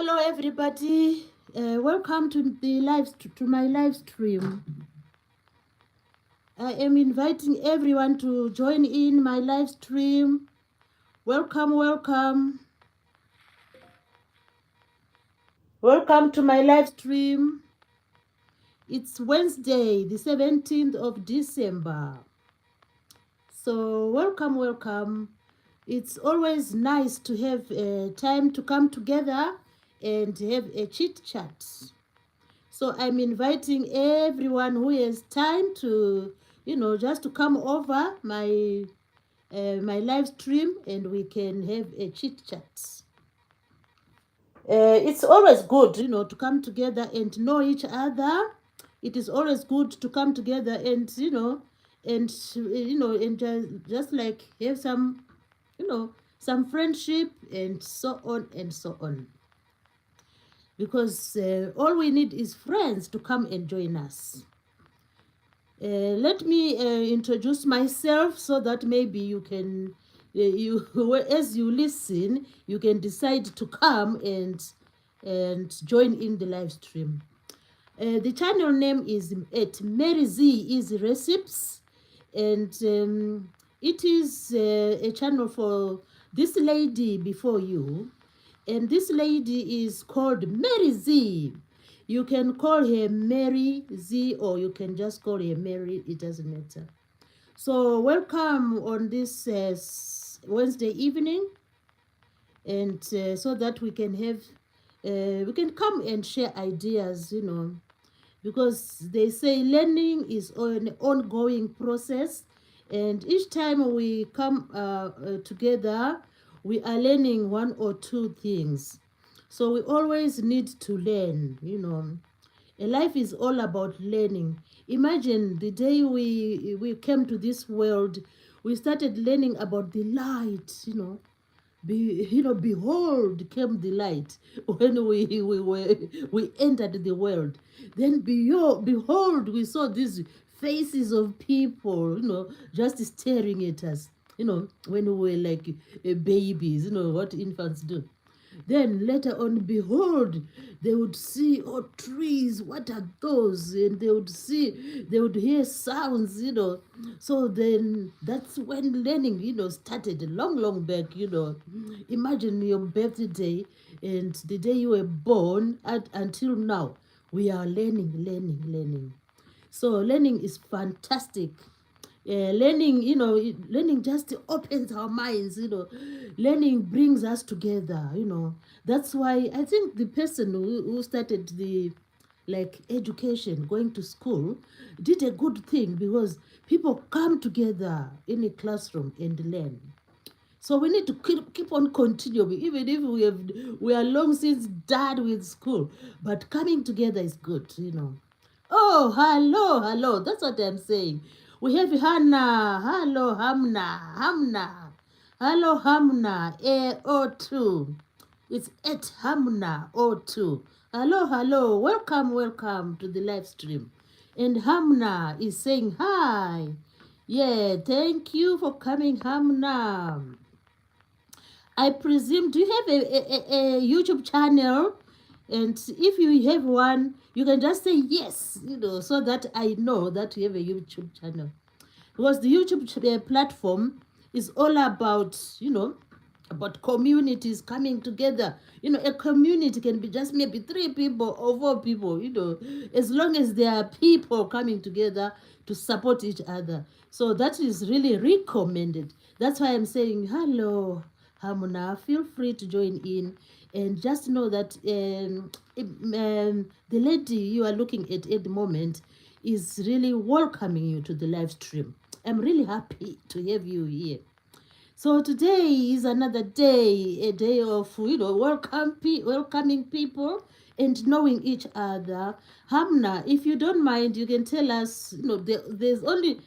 Hello, everybody. Welcome to the to my live stream. I am inviting everyone to join in my live stream. Welcome, welcome, welcome to my live stream. It's Wednesday, the 17th of December. So welcome, welcome. It's always nice to have time to come together and have a chit chat. So I'm inviting everyone who has time to, just to come over my live stream and we can have a chit chat. It's always good, to come together and know each other. It is always good to come together and, and just like have some, some friendship and so on and so on. Because all we need is friends to come and join us. Let me introduce myself so that maybe you can, as you listen, you can decide to come and join in the live stream. The channel name is at Mary Z Easy Recipes, and it is a channel for this lady before you, and this lady is called Mary Z. You can call her Mary Z or you can just call her Mary. It doesn't matter. So welcome on this Wednesday evening, and so that we can have, we can come and share ideas, because they say learning is an ongoing process, and each time we come together, we are learning one or two things. So we always need to learn. A life is all about learning. Imagine the day we came to this world, we started learning about the light. Behold came the light when we entered the world. Then behold, we saw these faces of people, just staring at us. When we were like babies, what infants do. Then later on, behold, they would see, oh, trees, what are those? And they would hear sounds. So then that's when learning, started long, long back. Imagine your birthday and the day you were born until now. We are learning. So learning is fantastic. Learning just opens our minds. Learning brings us together. That's why I think the person who started the like education, going to school, did a good thing, because people come together in a classroom and learn. So we need to keep on continuing, even if we are long since done with school. But coming together is good. Oh, hello. That's what I'm saying. We have Hannah. Hello, Hamna. Hello, Hamna. A02. It's at Hamna02. Hello. Welcome to the live stream. And Hamna is saying hi. Yeah, thank you for coming, Hamna. I presume, do you have a YouTube channel? And if you have one, you can just say yes, so that I know that you have a YouTube channel. Because the YouTube platform is all about communities coming together. A community can be just maybe 3 people or 4 people, as long as there are people coming together to support each other. So that is really recommended. That's why I'm saying hello, Hamuna. Feel free to join in, and just know that the lady you are looking at the moment is really welcoming you to the live stream. I'm really happy to have you here. So today is another day, a day of, welcoming people and knowing each other. Hamna, if you don't mind, you can tell us, there's only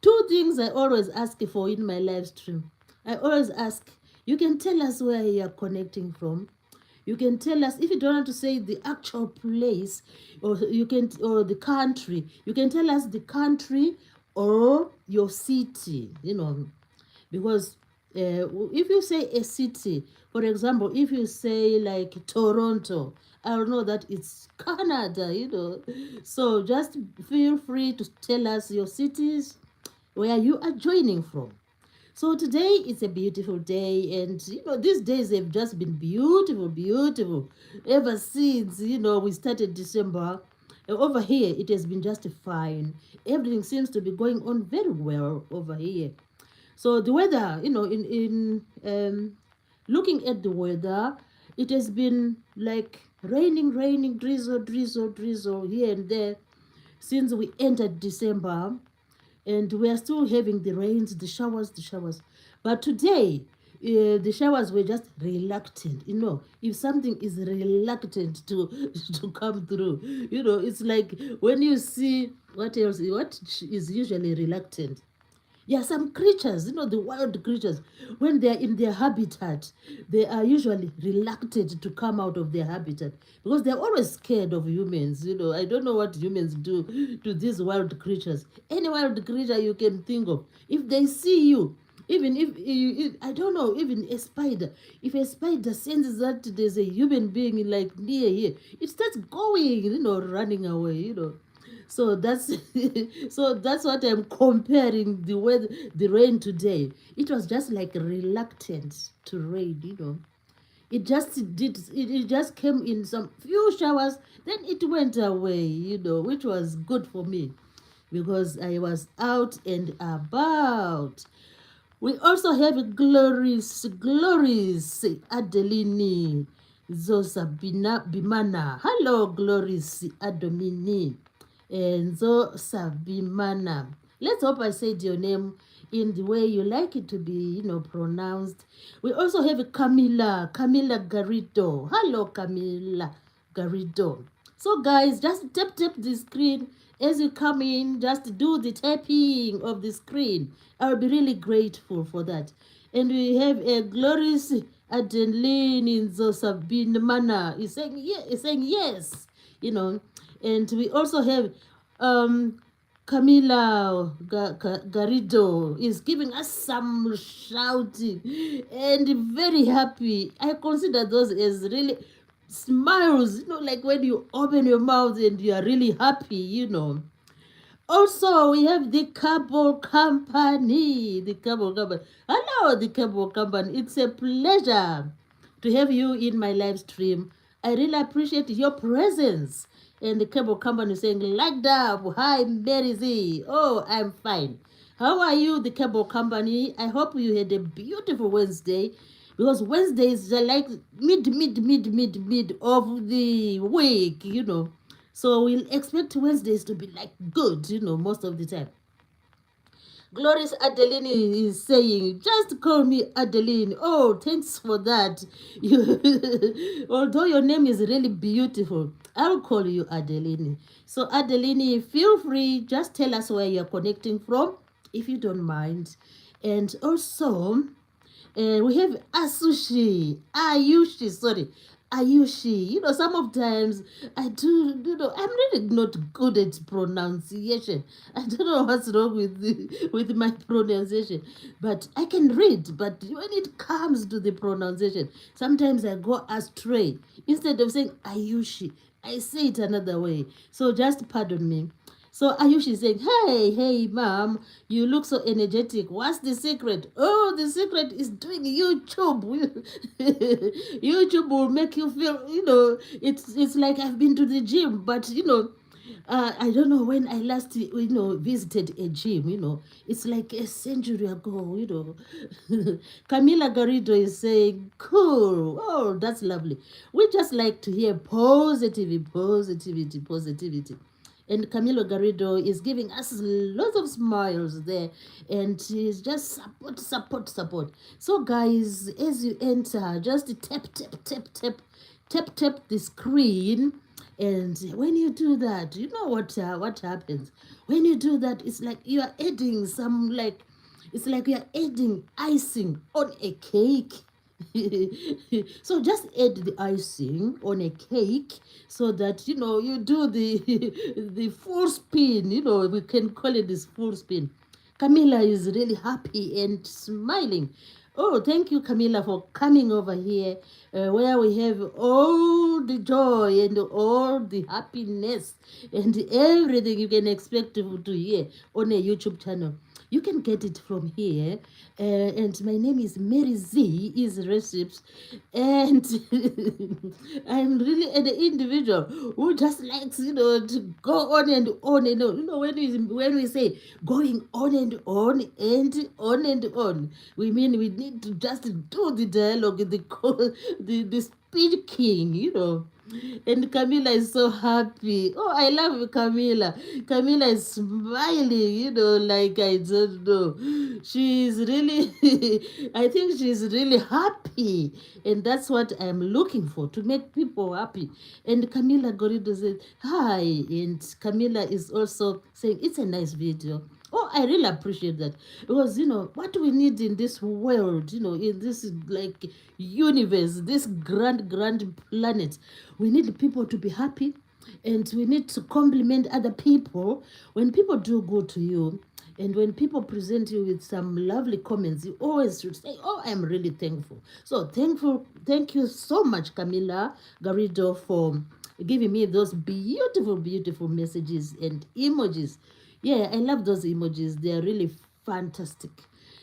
2 things I always ask for in my live stream. I always ask, you can tell us where you are connecting from. You can tell us, if you don't want to say the actual place, or the country, you can tell us the country or your city, because If you say a city, for example, if you say like Toronto, I'll know that it's Canada, So just feel free to tell us your cities where you are joining from. So today is a beautiful day, and these days have just been beautiful, beautiful. Ever since we started December, over here it has been just fine. Everything seems to be going on very well over here. So the weather, in looking at the weather, it has been like raining, raining, drizzle, drizzle, drizzle here and there since we entered December, and we are still having the rains, the showers, the showers. But today, the showers were just reluctant. If something is reluctant to to come through, it's like when you see what else, what is usually reluctant. Yeah, some creatures, the wild creatures, when they are in their habitat, they are usually reluctant to come out of their habitat because they're always scared of humans. I don't know what humans do to these wild creatures. Any wild creature you can think of, if they see you, even if I don't know, even a spider, if a spider senses that there's a human being like near here, it starts going, running away. So that's so that's what I'm comparing the weather, the rain today. It was just like reluctant to rain. It just came in some few showers, then it went away, which was good for me because I was out and about. We also have Glories Adeline Zosabina Bimana. Hello, Glories Adomini and Zosabimana. Let's hope I said your name in the way you like it to be, pronounced. We also have Camila Garrido. Hello, Camila Garrido. So, guys, just tap the screen as you come in. Just do the tapping of the screen. I'll be really grateful for that. And we have a glorious Adeline in Zosabin Mana. He's saying yes. And we also have Camila Garrido is giving us some shouting and very happy. I consider those as really smiles, like when you open your mouth and you are really happy. Also, we have the Cable Company. The Cable Company. Hello, the Cable Company. It's a pleasure to have you in my live stream. I really appreciate your presence. And the Cable Company saying, like that. Hi, Mary Z. Oh, I'm fine. How are you, the Cable Company? I hope you had a beautiful Wednesday. Because Wednesdays are like mid of the week. So we'll expect Wednesdays to be like good, most of the time. Glorious Adeline is saying, just call me Adeline. Oh, thanks for that. Although your name is really beautiful, I'll call you Adeline. So Adeline, feel free, just tell us where you're connecting from, if you don't mind. And also, we have Ayushi. Some of times I do, I'm really not good at pronunciation. I don't know what's wrong with my pronunciation, but I can read. But when it comes to the pronunciation, sometimes I go astray. Instead of saying Ayushi, I say it another way. So just pardon me. So Ayushi is saying, hey, mom, you look so energetic. What's the secret? Oh, the secret is doing YouTube. YouTube will make you feel, it's like I've been to the gym, but, I don't know when I last, visited a gym, it's like a century ago. Camila Garrido is saying, cool. Oh, that's lovely. We just like to hear positivity. And Camilo Garrido is giving us lots of smiles there. And he's just support. So guys, as you enter, just tap the screen. And when you do that, you know what happens? When you do that, it's like you are adding it's like you are adding icing on a cake. So just add the icing on a cake so that you do the the full spin. We can call it this full spin. Camila is really happy and smiling. Oh, thank you, Camilla, for coming over here, where we have all the joy and all the happiness and everything you can expect to hear on a YouTube channel. You can get it from here. And my name is Mary Z, is Recipes. And I'm really an individual who just likes, to go on and on and on. When we say going on and on and on and on, we mean we need to just do the dialogue, the speaking, And Camila is so happy. Oh, I love Camila. Camila is smiling, like I don't know. She's really, I think she's really happy. And that's what I'm looking for, to make people happy. And Camila Gorido said, hi. And Camila is also saying, it's a nice video. Oh, I really appreciate that. Because, what we need in this world, in this like universe, this grand planet, we need people to be happy, and we need to compliment other people. When people do good to you, and when people present you with some lovely comments, you always should say, oh, I'm really thankful. So thank you so much, Camila Garrido, for giving me those beautiful messages and emojis. Yeah, I love those emojis. They are really fantastic.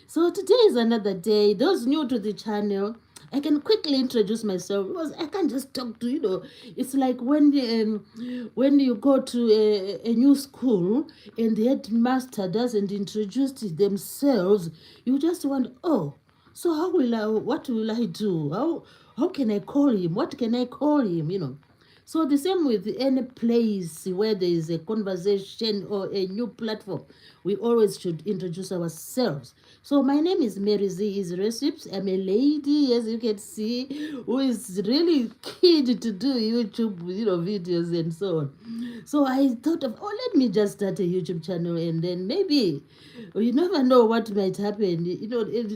So today is another day. Those new to the channel, I can quickly introduce myself because I can't just talk to, it's like when you go to a new school and the headmaster doesn't introduce themselves, you just want, oh, so what will I do? How can I call him? What can I call him? So the same with any place where there is a conversation or a new platform, we always should introduce ourselves. So my name is Mary Z is Recipes. I'm a lady, as you can see, who is really keen to do YouTube, videos and so on. So I thought of, let me just start a YouTube channel, and then maybe you never know what might happen.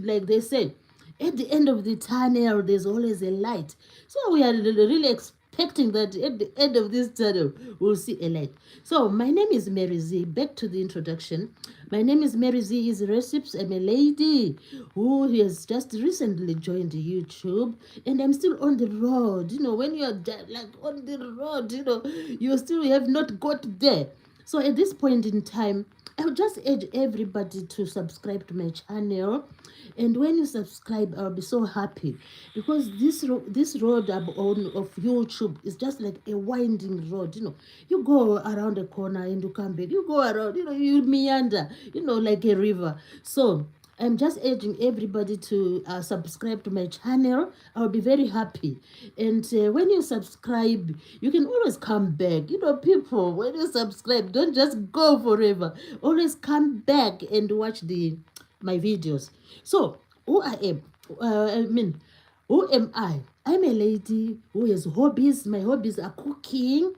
Like they say, at the end of the tunnel, there's always a light. So we are really expecting that at the end of this tunnel, we'll see a light. So my name is Mary Z. Back to the introduction. My name is Mary Z is Recipes. I'm a lady who has just recently joined YouTube, and I'm still on the road. When you're like on the road, you still have not got there. So at this point in time, I would just urge everybody to subscribe to my channel. And when you subscribe, I'll be so happy, because this road of YouTube is just like a winding road. You go around a corner and you come back. You go around, you meander, like a river. So I'm just urging everybody to subscribe to my channel. I'll be very happy. And when you subscribe, you can always come back. People, when you subscribe, don't just go forever. Always come back and watch my videos. So, who I am? Who am I? I'm a lady who has hobbies. My hobbies are cooking,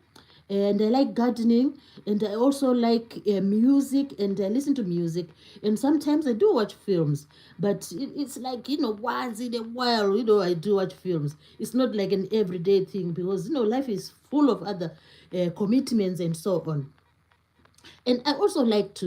and I like gardening, and I also like music, and I listen to music, and sometimes I do watch films, but it's like, once in a while, I do watch films. It's not like an everyday thing, because, life is full of other commitments and so on. And I also like to,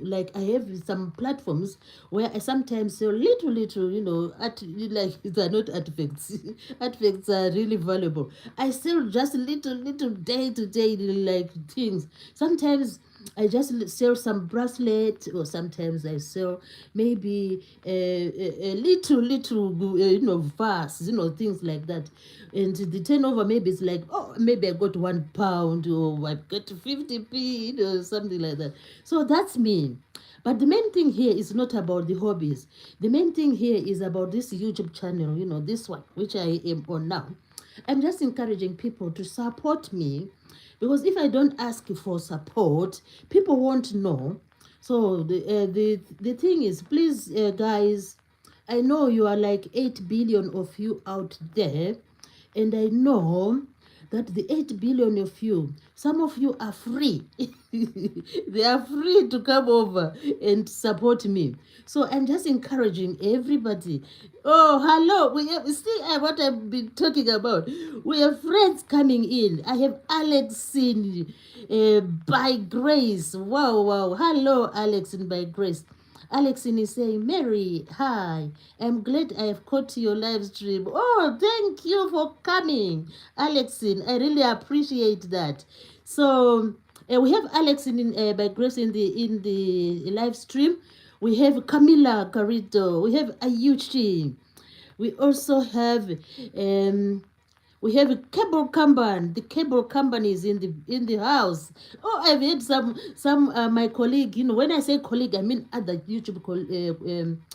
like I have some platforms where I sometimes sell little, like they're not artifacts. Artifacts are really valuable. I sell just little day to day like things. Sometimes I just sell some bracelet, or sometimes I sell maybe a little, vase, things like that. And the turnover maybe it's like, oh, maybe I got £1, or I got 50p, something like that. So that's me. But the main thing here is not about the hobbies. The main thing here is about this YouTube channel, this one, which I am on now. I'm just encouraging people to support me, because if I don't ask for support, people won't know. So the thing is, please, guys, I know you are like 8 billion of you out there, and I know that the 8 billion of you, some of you are free. They are free to come over and support me. So I'm just encouraging everybody. Oh, hello. We see what I've been talking about. We have friends coming in. I have Alex in by Grace. Wow. Hello, Alex in by Grace. Alexine is saying, Mary, hi. I'm glad I have caught your live stream. Oh, thank you for coming, Alexine. I really appreciate that. So we have Alexine by Grace in the live stream. We have Camila Garrido. We have Ayuchi. We also have we have a cable company. The cable company is in the house. Oh, I've had some my colleague. You know, when I say colleague, I mean other YouTube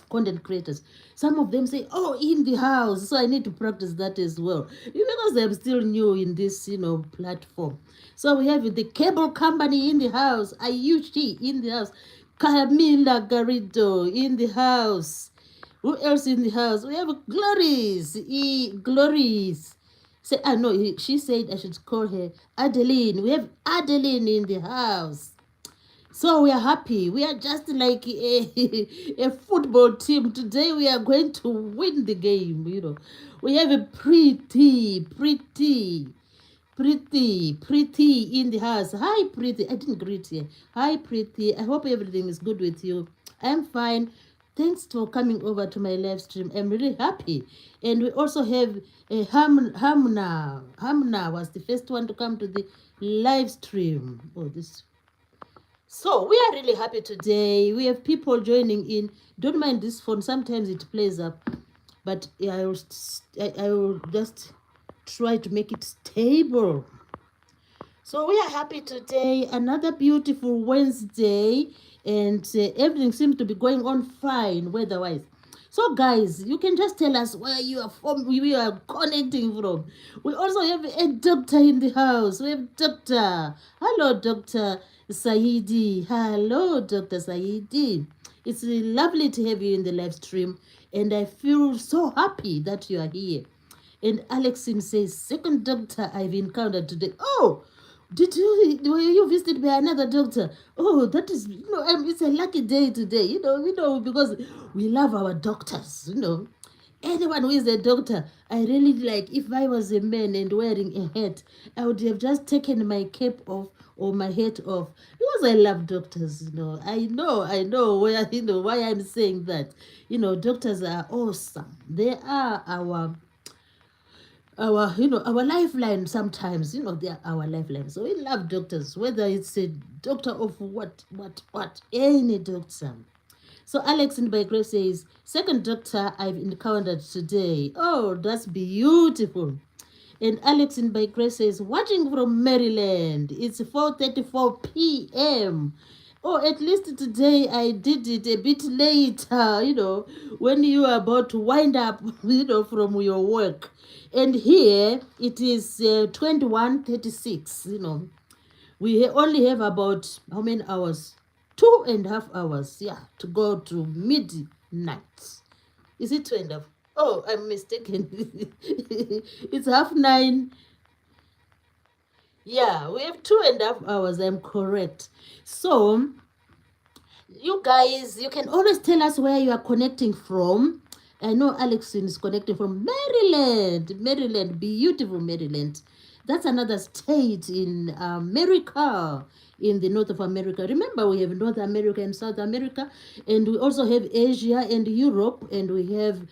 content creators. Some of them say, "Oh, in the house." So I need to practice that as well, because I'm still new in this platform. So we have the cable company in the house. Ayushi in the house. Camila Garrido in the house. Who else in the house? We have Glories. Glories. Say, I know she said I should call her Adeline. We have Adeline in the house. So we are happy. We are just like a football team. Today we are going to win the game. We have a pretty in the house. Hi, Pretty. I didn't greet you. Hi, Pretty. I hope everything is good with you. I'm fine. Thanks for coming over to my live stream. I'm really happy. And we also have Hamna. Hamna was the first one to come to the live stream. Oh, this. So we are really happy today. We have people joining in. Don't mind this phone. Sometimes it plays up, but I will just try to make it stable. So we are happy today. Another beautiful Wednesday, and everything seems to be going on fine weather-wise. So guys, you can just tell us where you are from, we are connecting from. We also have a doctor in the house. We have Doctor. Hello, Dr. Saidi. Hello, Dr. Saidi. It's lovely to have you in the live stream, and I feel so happy that you are here. And Alexine says, second doctor I've encountered today. Oh, were you visited by another doctor? Oh, that is, it's a lucky day today, because we love our doctors. Anyone who is a doctor, I really like, if I was a man and wearing a hat, I would have just taken my cap off or my hat off, because I love doctors. I know where, why I'm saying that. Doctors are awesome. They are our lifeline. Sometimes they are our lifeline. So we love doctors, whether it's a doctor of what any doctor. So Alex in by Grace says, second doctor I've encountered today. Oh, that's beautiful. And Alex in by Grace says, watching from Maryland. It's 4:34 p.m. Oh, at least today I did it a bit later, when you are about to wind up, from your work. And here it is 21:36. We only have about how many hours? 2.5 hours, yeah, to go to midnight. Is it 2.5? Oh, I'm mistaken. It's 9:30. Yeah, we have 2.5 hours. I'm correct. So, you guys, you can always tell us where you are connecting from. I know Alexine is connecting from Maryland, beautiful Maryland. That's another state in America, in the North of America. Remember, we have North America and South America, and we also have Asia and Europe, and we have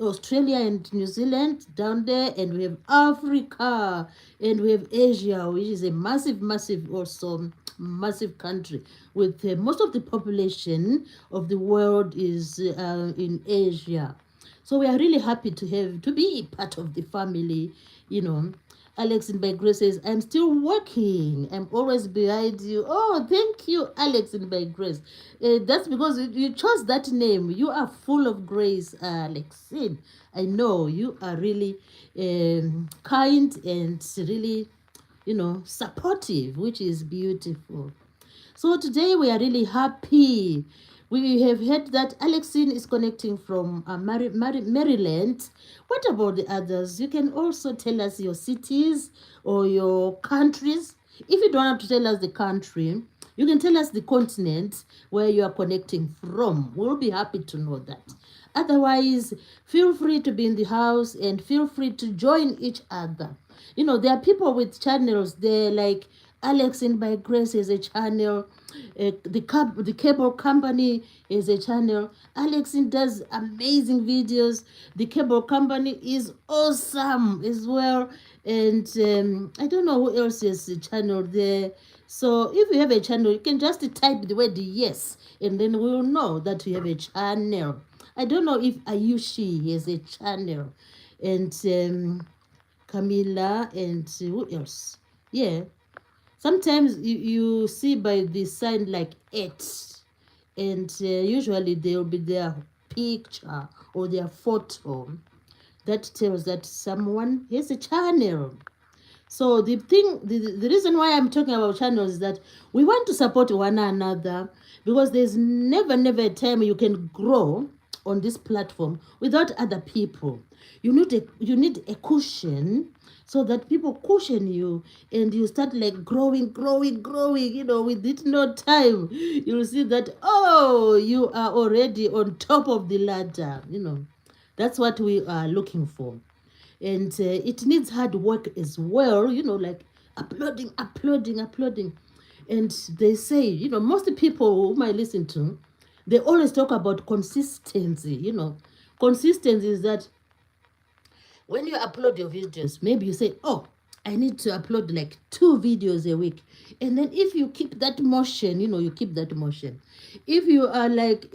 Australia and New Zealand down there, and we have Africa, and we have Asia, which is a massive, also massive country with most of the population of the world is in Asia. So we are really happy to be part of the family. Alex in by Grace says, I'm still working. I'm always behind you. Oh, thank you, Alex in by Grace. That's because you chose that name. You are full of grace, Alexine. I know you are really kind and really, supportive, which is beautiful. So today we are really happy. We have heard that Alexine is connecting from Maryland. What about the others? You can also tell us your cities or your countries. If you don't have to tell us the country, you can tell us the continent where you are connecting from. We'll be happy to know that. Otherwise, feel free to be in the house and feel free to join each other. There are people with channels there, like Alex in by Grace is a channel. The cable company is a channel. Alexin does amazing videos. The cable company is awesome as well. And I don't know who else has a channel there. So if you have a channel, you can just type the word yes, and then we'll know that you have a channel. I don't know if Ayushi has a channel, and Camila, and who else? Yeah. Sometimes you see by the sign like it, and usually there will be their picture or their photo that tells that someone has a channel. So the reason why I'm talking about channels is that we want to support one another, because there's never a time you can grow on this platform without other people. You need a cushion, so that people cushion you, and you start like growing, within no time you'll see that, oh, you are already on top of the ladder. That's what we are looking for. And it needs hard work as well, like uploading. And they say, most people whom I listen to, they always talk about consistency. Consistency is that when you upload your videos, maybe you say, oh, I need to upload like 2 videos a week. And then if you keep that motion, you keep that motion. If you are like,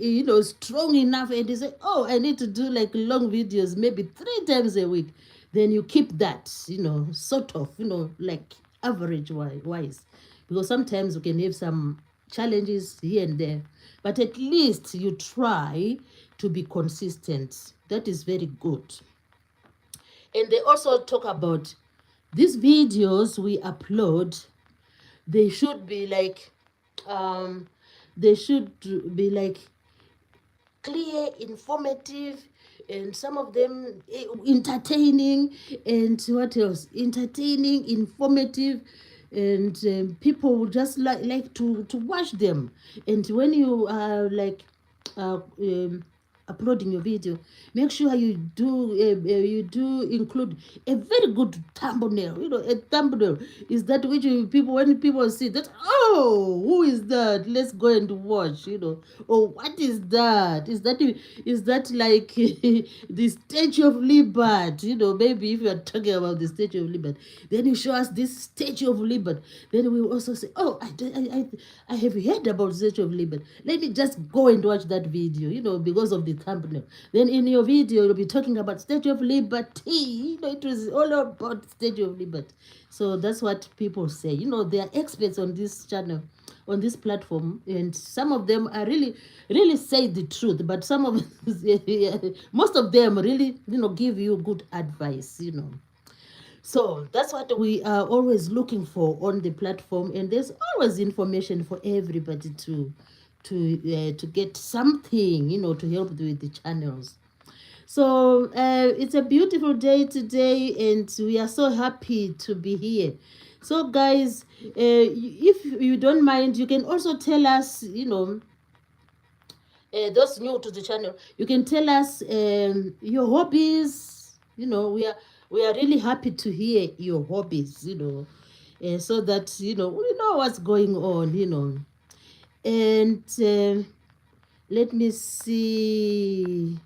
strong enough and you say, oh, I need to do like long videos, maybe 3 times a week, then you keep that, sort of, like average wise. Because sometimes we can have some challenges here and there. But at least you try to be consistent. That is very good. And they also talk about these videos we upload, they should be like um they should be like clear, informative, and some of them entertaining. And what else? Entertaining, informative, and people would just like to watch them. And when you are like uploading your video, make sure you do include a very good thumbnail. A thumbnail is that which people, when people see that, oh, who is that, let's go and watch. Oh, what is that? Is that like the Statue of Liberty? Maybe if you are talking about the Statue of Liberty, then you show us this Statue of Liberty. Then we will also say, oh, I have heard about the Statue of Liberty. Let me just go and watch that video, because of the thumbnail. Then in your video, you'll be talking about Statue of Liberty. It was all about Statue of Liberty. So that's what people say. They are experts on this channel, on this platform, and some of them are really say the truth, but some of most of them really give you good advice. So that's what we are always looking for on the platform, and there's always information for everybody to get something, to help with the channels. So it's a beautiful day today, and we are so happy to be here. So guys, if you don't mind, you can also tell us, those new to the channel, you can tell us your hobbies. We are really happy to hear your hobbies, so that we know what's going on. And let me see.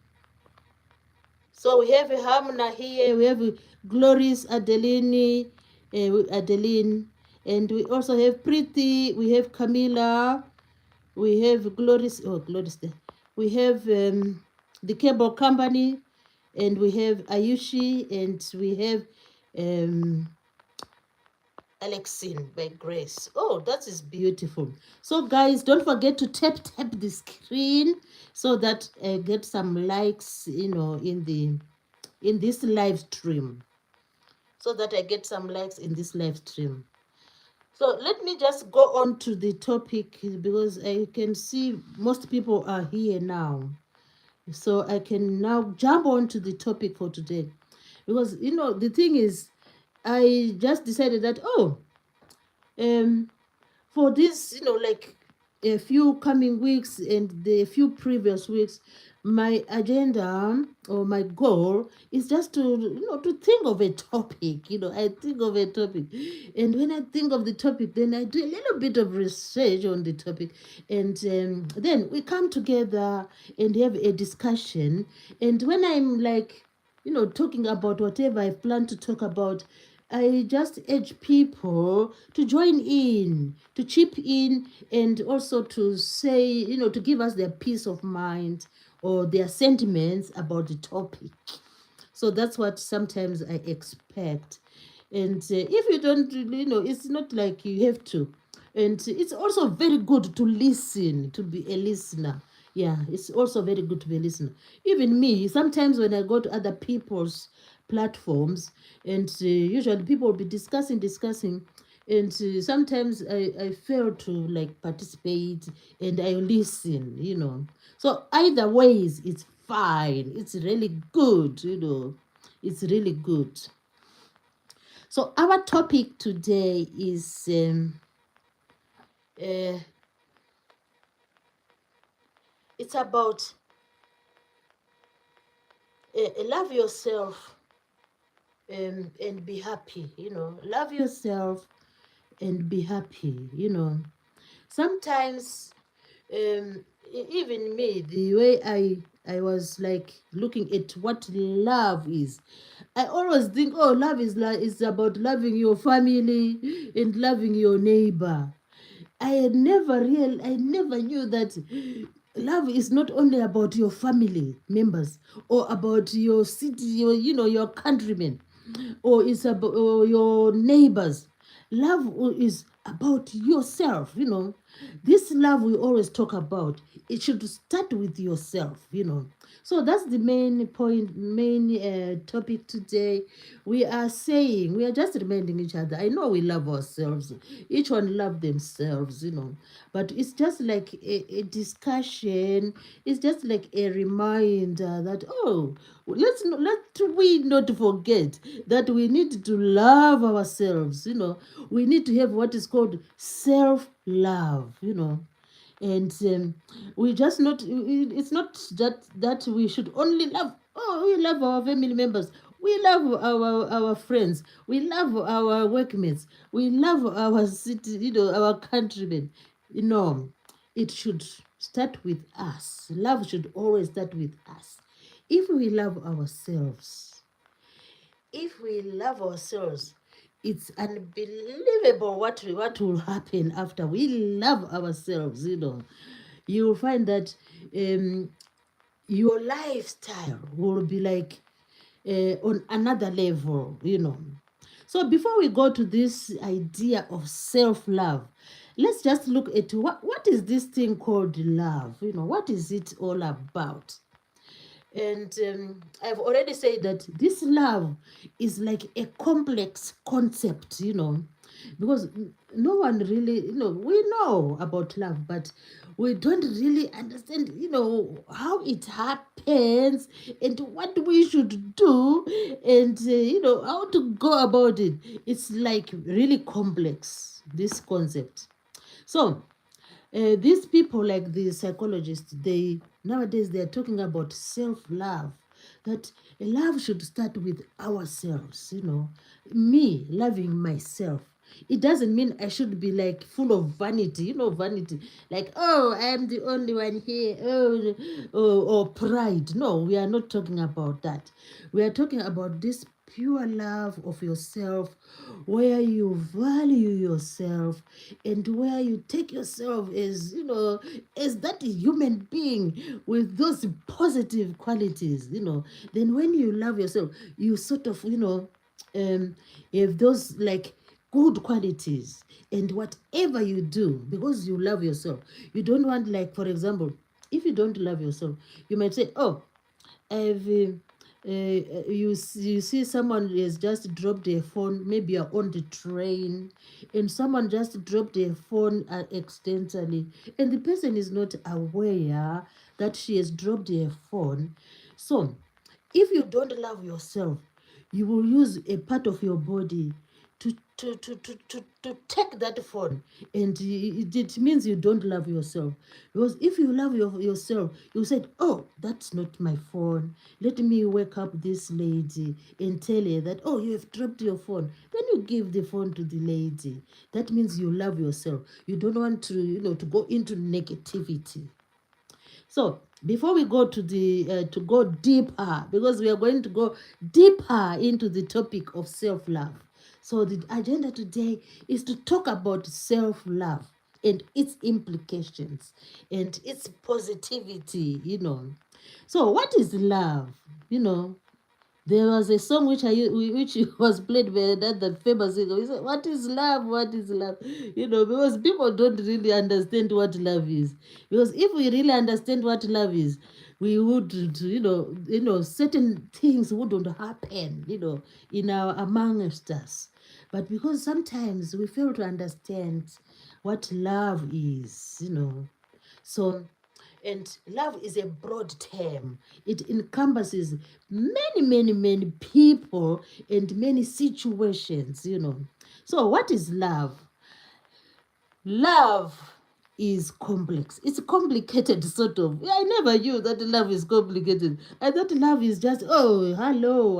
So we have Hamna here, we have Gloris Adeline, and we also have Preeti, we have Camila, we have Gloris there. We have the cable company, and we have Ayushi, and we have Alexin by Grace. Oh, that is beautiful. So guys, don't forget to tap the screen, so that get some likes, in this live stream, so that I get some likes in this live stream. So let me just go on to the topic, because I can see most people are here now. So I can now jump on to the topic for today. Because, the thing is, I just decided that, for this, like a few coming weeks and the few previous weeks, my agenda or my goal is just to to think of a topic. I think of a topic, and when I think of the topic, then I do a little bit of research on the topic, and then we come together and have a discussion. And when I'm like talking about whatever I plan to talk about, I just urge people to join in, to chip in, and also to say, to give us their peace of mind or their sentiments about the topic. So that's what sometimes I expect. And if you don't, it's not like you have to. And it's also very good to listen, to be a listener. Yeah, it's also very good to be a listener. Even me, sometimes when I go to other people's platforms, and usually people will be discussing, and sometimes I fail to like participate, and I listen. So either ways, it's fine. It's really good. It's really good. So our topic today is uh, it's about love yourself and be happy. Love yourself and be happy. Sometimes even me, the way I was like looking at what love is, I always think, oh, love is about loving your family and loving your neighbor. I never knew that love is not only about your family members or about your city, your countrymen, or it's about or your neighbors. Love is about yourself. This love we always talk about, it should start with yourself. So that's the main point, main topic today. We are just reminding each other. I know we love ourselves. Each one love themselves. But it's just like a discussion. It's just like a reminder that, oh, let we not forget that we need to love ourselves. We need to have what is called self-love. And we just not it's not that we should only love, oh, we love our family members, we love our friends, we love our workmates, we love our city, our countrymen. No, it should start with us. Love should always start with us. If we love ourselves, if we love ourselves, it's unbelievable what will happen after we love ourselves. You will find that um, your lifestyle will be like on another level. So before we go to this idea of self-love, let's just look at what is this thing called love. What is it all about? And I've already said that this love is like a complex concept. Because no one really, we know about love, but we don't really understand, how it happens and what we should do, and, how to go about it. It's like really complex, this concept. So, these people, like the psychologists, they nowadays they are talking about self-love, that love should start with ourselves. Me loving myself, it doesn't mean I should be like full of vanity, like, oh, I am the only one here, or pride. No, we are not talking about that. We are talking about this pure love of yourself, where you value yourself and where you take yourself as that human being with those positive qualities. Then when you love yourself, you sort of have those like good qualities, and whatever you do, because you love yourself, you don't want, like, for example, if you don't love yourself, you might say, oh, I've you see someone has just dropped their phone, maybe you're on the train, and someone just dropped their phone accidentally, and the person is not aware that she has dropped their phone. So if you don't love yourself, you will use a part of your body to take that phone, and it means you don't love yourself. Because if you love yourself, you said, oh, that's not my phone, let me wake up this lady and tell her that, oh, you have dropped your phone. Then you give the phone to the lady. That means you love yourself. You don't want to, to go into negativity. So before we go to go deeper, because we are going to go deeper into the topic of self-love. So the agenda today is to talk about self-love and its implications and its positivity. So what is love? You know, there was a song which was played by that famous singer. He said, "What is love? What is love?" Because people don't really understand what love is. Because if we really understand what love is, we would, certain things wouldn't happen, in our amongst us. But because sometimes we fail to understand what love is. So, and love is a broad term. It encompasses many, many, many people and many situations. So, what is love? Love is complex. It's complicated, sort of. I never knew that love is complicated. I thought love is just, oh, hello,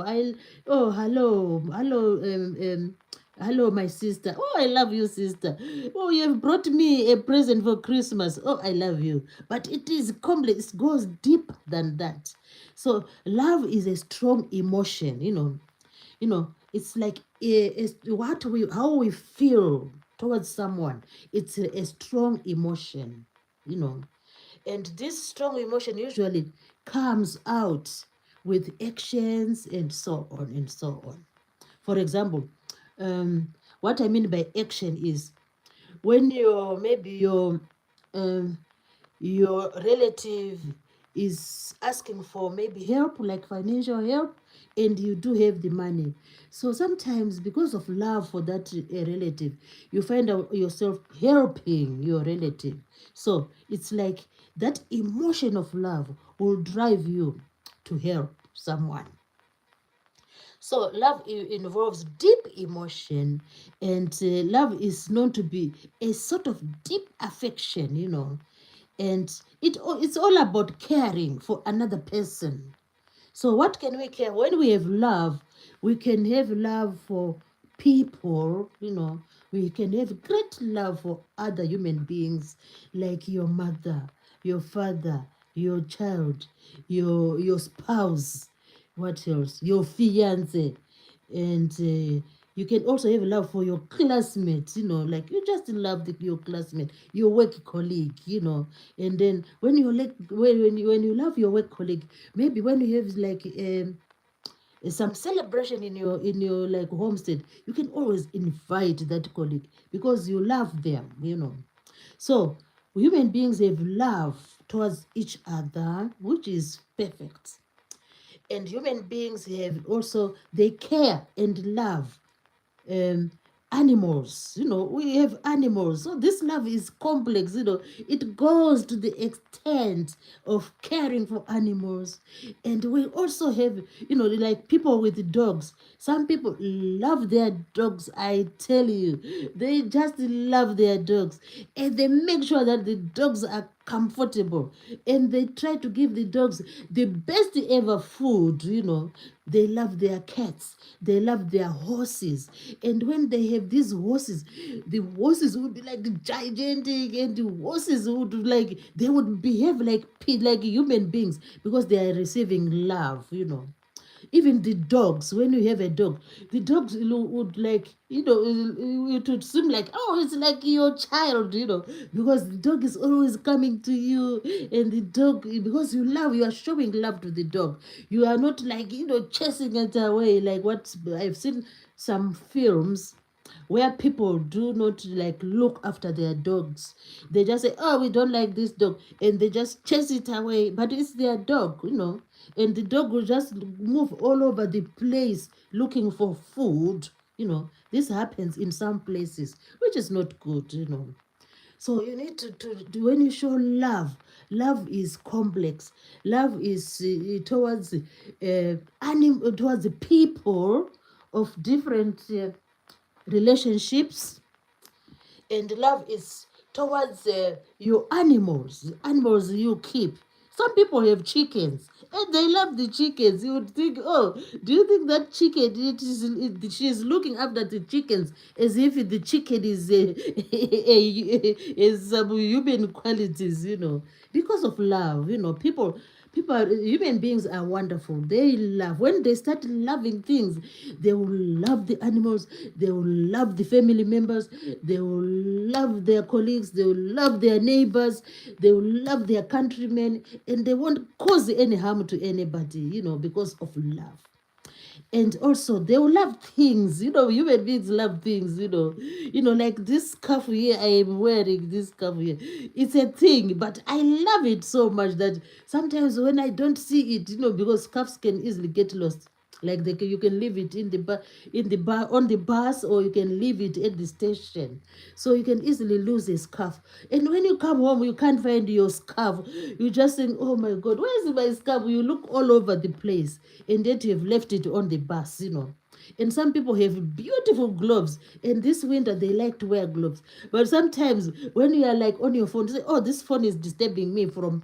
hello, my sister. Oh, I love you, sister. Oh, you have brought me a present for Christmas. Oh, I love you. But it is complex. It goes deeper than that. So love is a strong emotion. It's like how we feel towards someone. It's a strong emotion. And this strong emotion usually comes out with actions and so on and so on. For example, what I mean by action is when your relative is asking for maybe help, like financial help, and you do have the money. So sometimes, because of love for that relative, you find out yourself helping your relative. So it's like that emotion of love will drive you to help someone. So love involves deep emotion, and love is known to be a sort of deep affection. And it's all about caring for another person. So what can we care? When we have love, we can have love for people. We can have great love for other human beings, like your mother, your father, your child, your spouse. What else? Your fiance. And you can also have love for your classmates. Like you just love your classmate, your work colleague. And then when you love your work colleague, maybe when you have like some celebration in your like homestead, you can always invite that colleague because you love them. So human beings have love towards each other, which is perfect. And human beings have also, they care and love um animals. We have animals, so this love is complex. It goes to the extent of caring for animals. And we also have, like people with dogs. Some people love their dogs, I tell you. They just love their dogs, and they make sure that the dogs are comfortable, and they try to give the dogs the best ever food. They love their cats, they love their horses. And when they have these horses, the horses would be like gigantic, and the horses would, like, they would behave like human beings because they are receiving love. Even the dogs, when you have a dog, the dogs would, like, it would seem like, oh, it's like your child. Because the dog is always coming to you. And the dog, because you are showing love to the dog. You are not, like, chasing it away, like what I've seen some films where people do not, like, look after their dogs. They just say, oh, we don't like this dog, and they just chase it away, but it's their dog. And the dog will just move all over the place looking for food. This happens in some places, which is not good. So you need when you show love is complex. Love is towards towards the people of different relationships, and love is towards your animals you keep. Some people have chickens and they love the chickens. You would think, oh, do you think that chicken, she's looking after the chickens as if the chicken is is some human qualities, because of love. Human beings are wonderful. They love. When they start loving things, they will love the animals, they will love the family members, they will love their colleagues, they will love their neighbors, they will love their countrymen, and they won't cause any harm to anybody, because of love. And also they will love things. Human beings love things. Like this scarf here, I am wearing this scarf here, it's a thing, but I love it so much that sometimes when I don't see it, because scarves can easily get lost, like you can leave it in the bar on the bus, or you can leave it at the station, so you can easily lose a scarf. And when you come home, you can't find your scarf. You just think, oh my god, where is my scarf? You look all over the place, and yet you have left it on the bus. And some people have beautiful gloves, and this winter they like to wear gloves, but sometimes when you are like on your phone, you say, oh, this phone is disturbing me from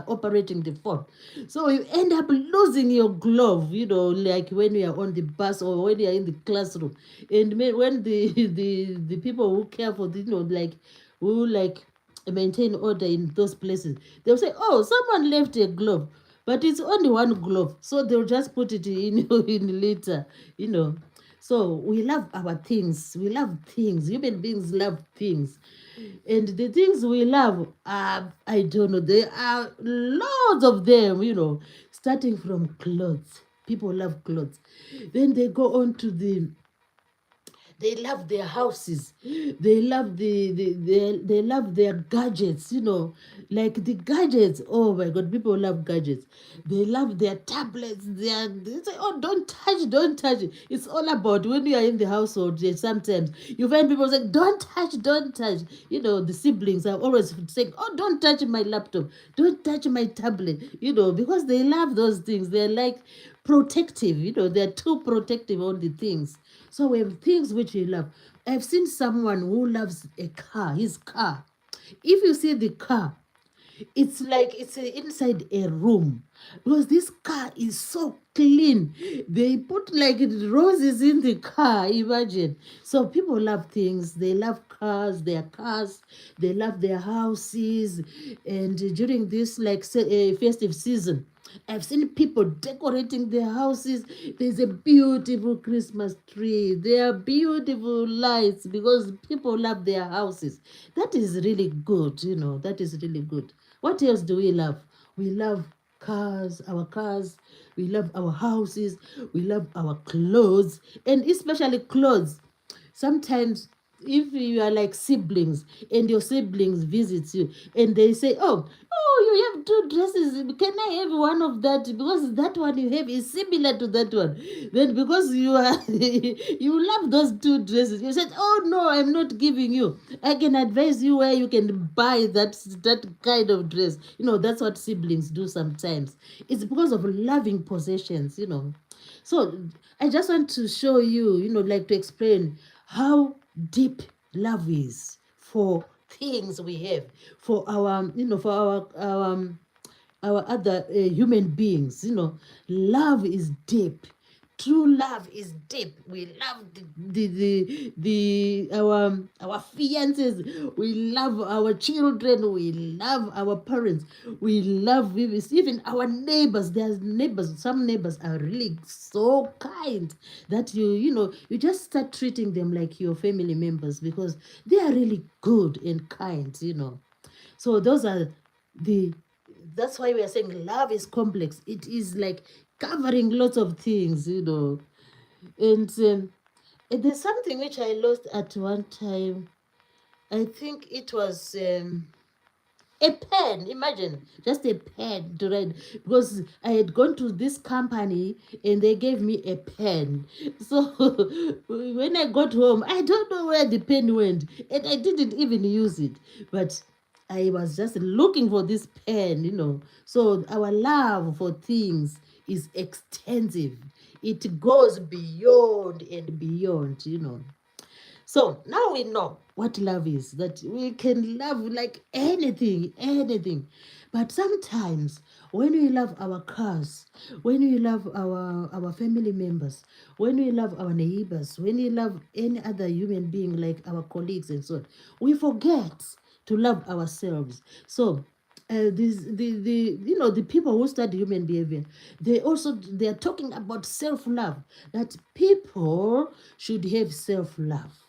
operating the phone. So you end up losing your glove, like when you are on the bus or when you are in the classroom. And when the people who care for the, like, who like maintain order in those places, they'll say, oh, someone left a glove, but it's only one glove, so they'll just put it in in later, you know. So we love our things. We love things. Human beings love things. And the things we love are, I don't know, there are loads of them, starting from clothes. People love clothes. Then they go on to they love their houses, they love they love their gadgets, like the gadgets. Oh my god, people love gadgets. They love their tablets. They say, oh, don't touch it. It's all about when you are in the household. Sometimes you find people saying, don't touch. The siblings are always saying, oh, don't touch my laptop, don't touch my tablet, because they love those things. They're like protective, they're too protective on the things. So we have things which we love. I've seen someone who loves a car, his car. If you see the car, it's like it's inside a room, because this car is so clean. They put like roses in the car, imagine. So people love things. They love cars, their cars. They love their houses. And during this like festive season, I've seen people decorating their houses. There's a beautiful Christmas tree. There are beautiful lights, because people love their houses. That is really good, that is really good. What else do we love? We love cars, our cars. We love our houses. We love our clothes, and especially clothes. Sometimes if you are like siblings and your siblings visit you and they say, oh, you have two dresses, can I have one of that, because that one you have is similar to that one. Then because you are you love those two dresses, you said, oh no, I'm not giving you. I can advise you where you can buy that kind of dress. That's what siblings do sometimes. It's because of loving possessions. So I just want to show you, like to explain how deep love is for things we have, for our other human beings. Love is deep. True love is deep. We love our fiances. We love our children. We love our parents. We love even our neighbors. There's neighbors. Some neighbors are really so kind that you just start treating them like your family members, because they are really good and kind. So those are the that's why we are saying love is complex. It is like covering lots of things. And there's something which I lost at one time. I think it was a pen. Imagine, just a pen to write, because I had gone to this company and they gave me a pen. So when I got home, I don't know where the pen went, and I didn't even use it. But I was just looking for this pen. So our love for things is extensive. It goes beyond and beyond. So now we know what love is, that we can love like anything, anything. But sometimes when we love our cars, when we love our family members, when we love our neighbors, when we love any other human being like our colleagues and so on, we forget to love ourselves. So the people who study human behavior, they are talking about self-love, that people should have self-love.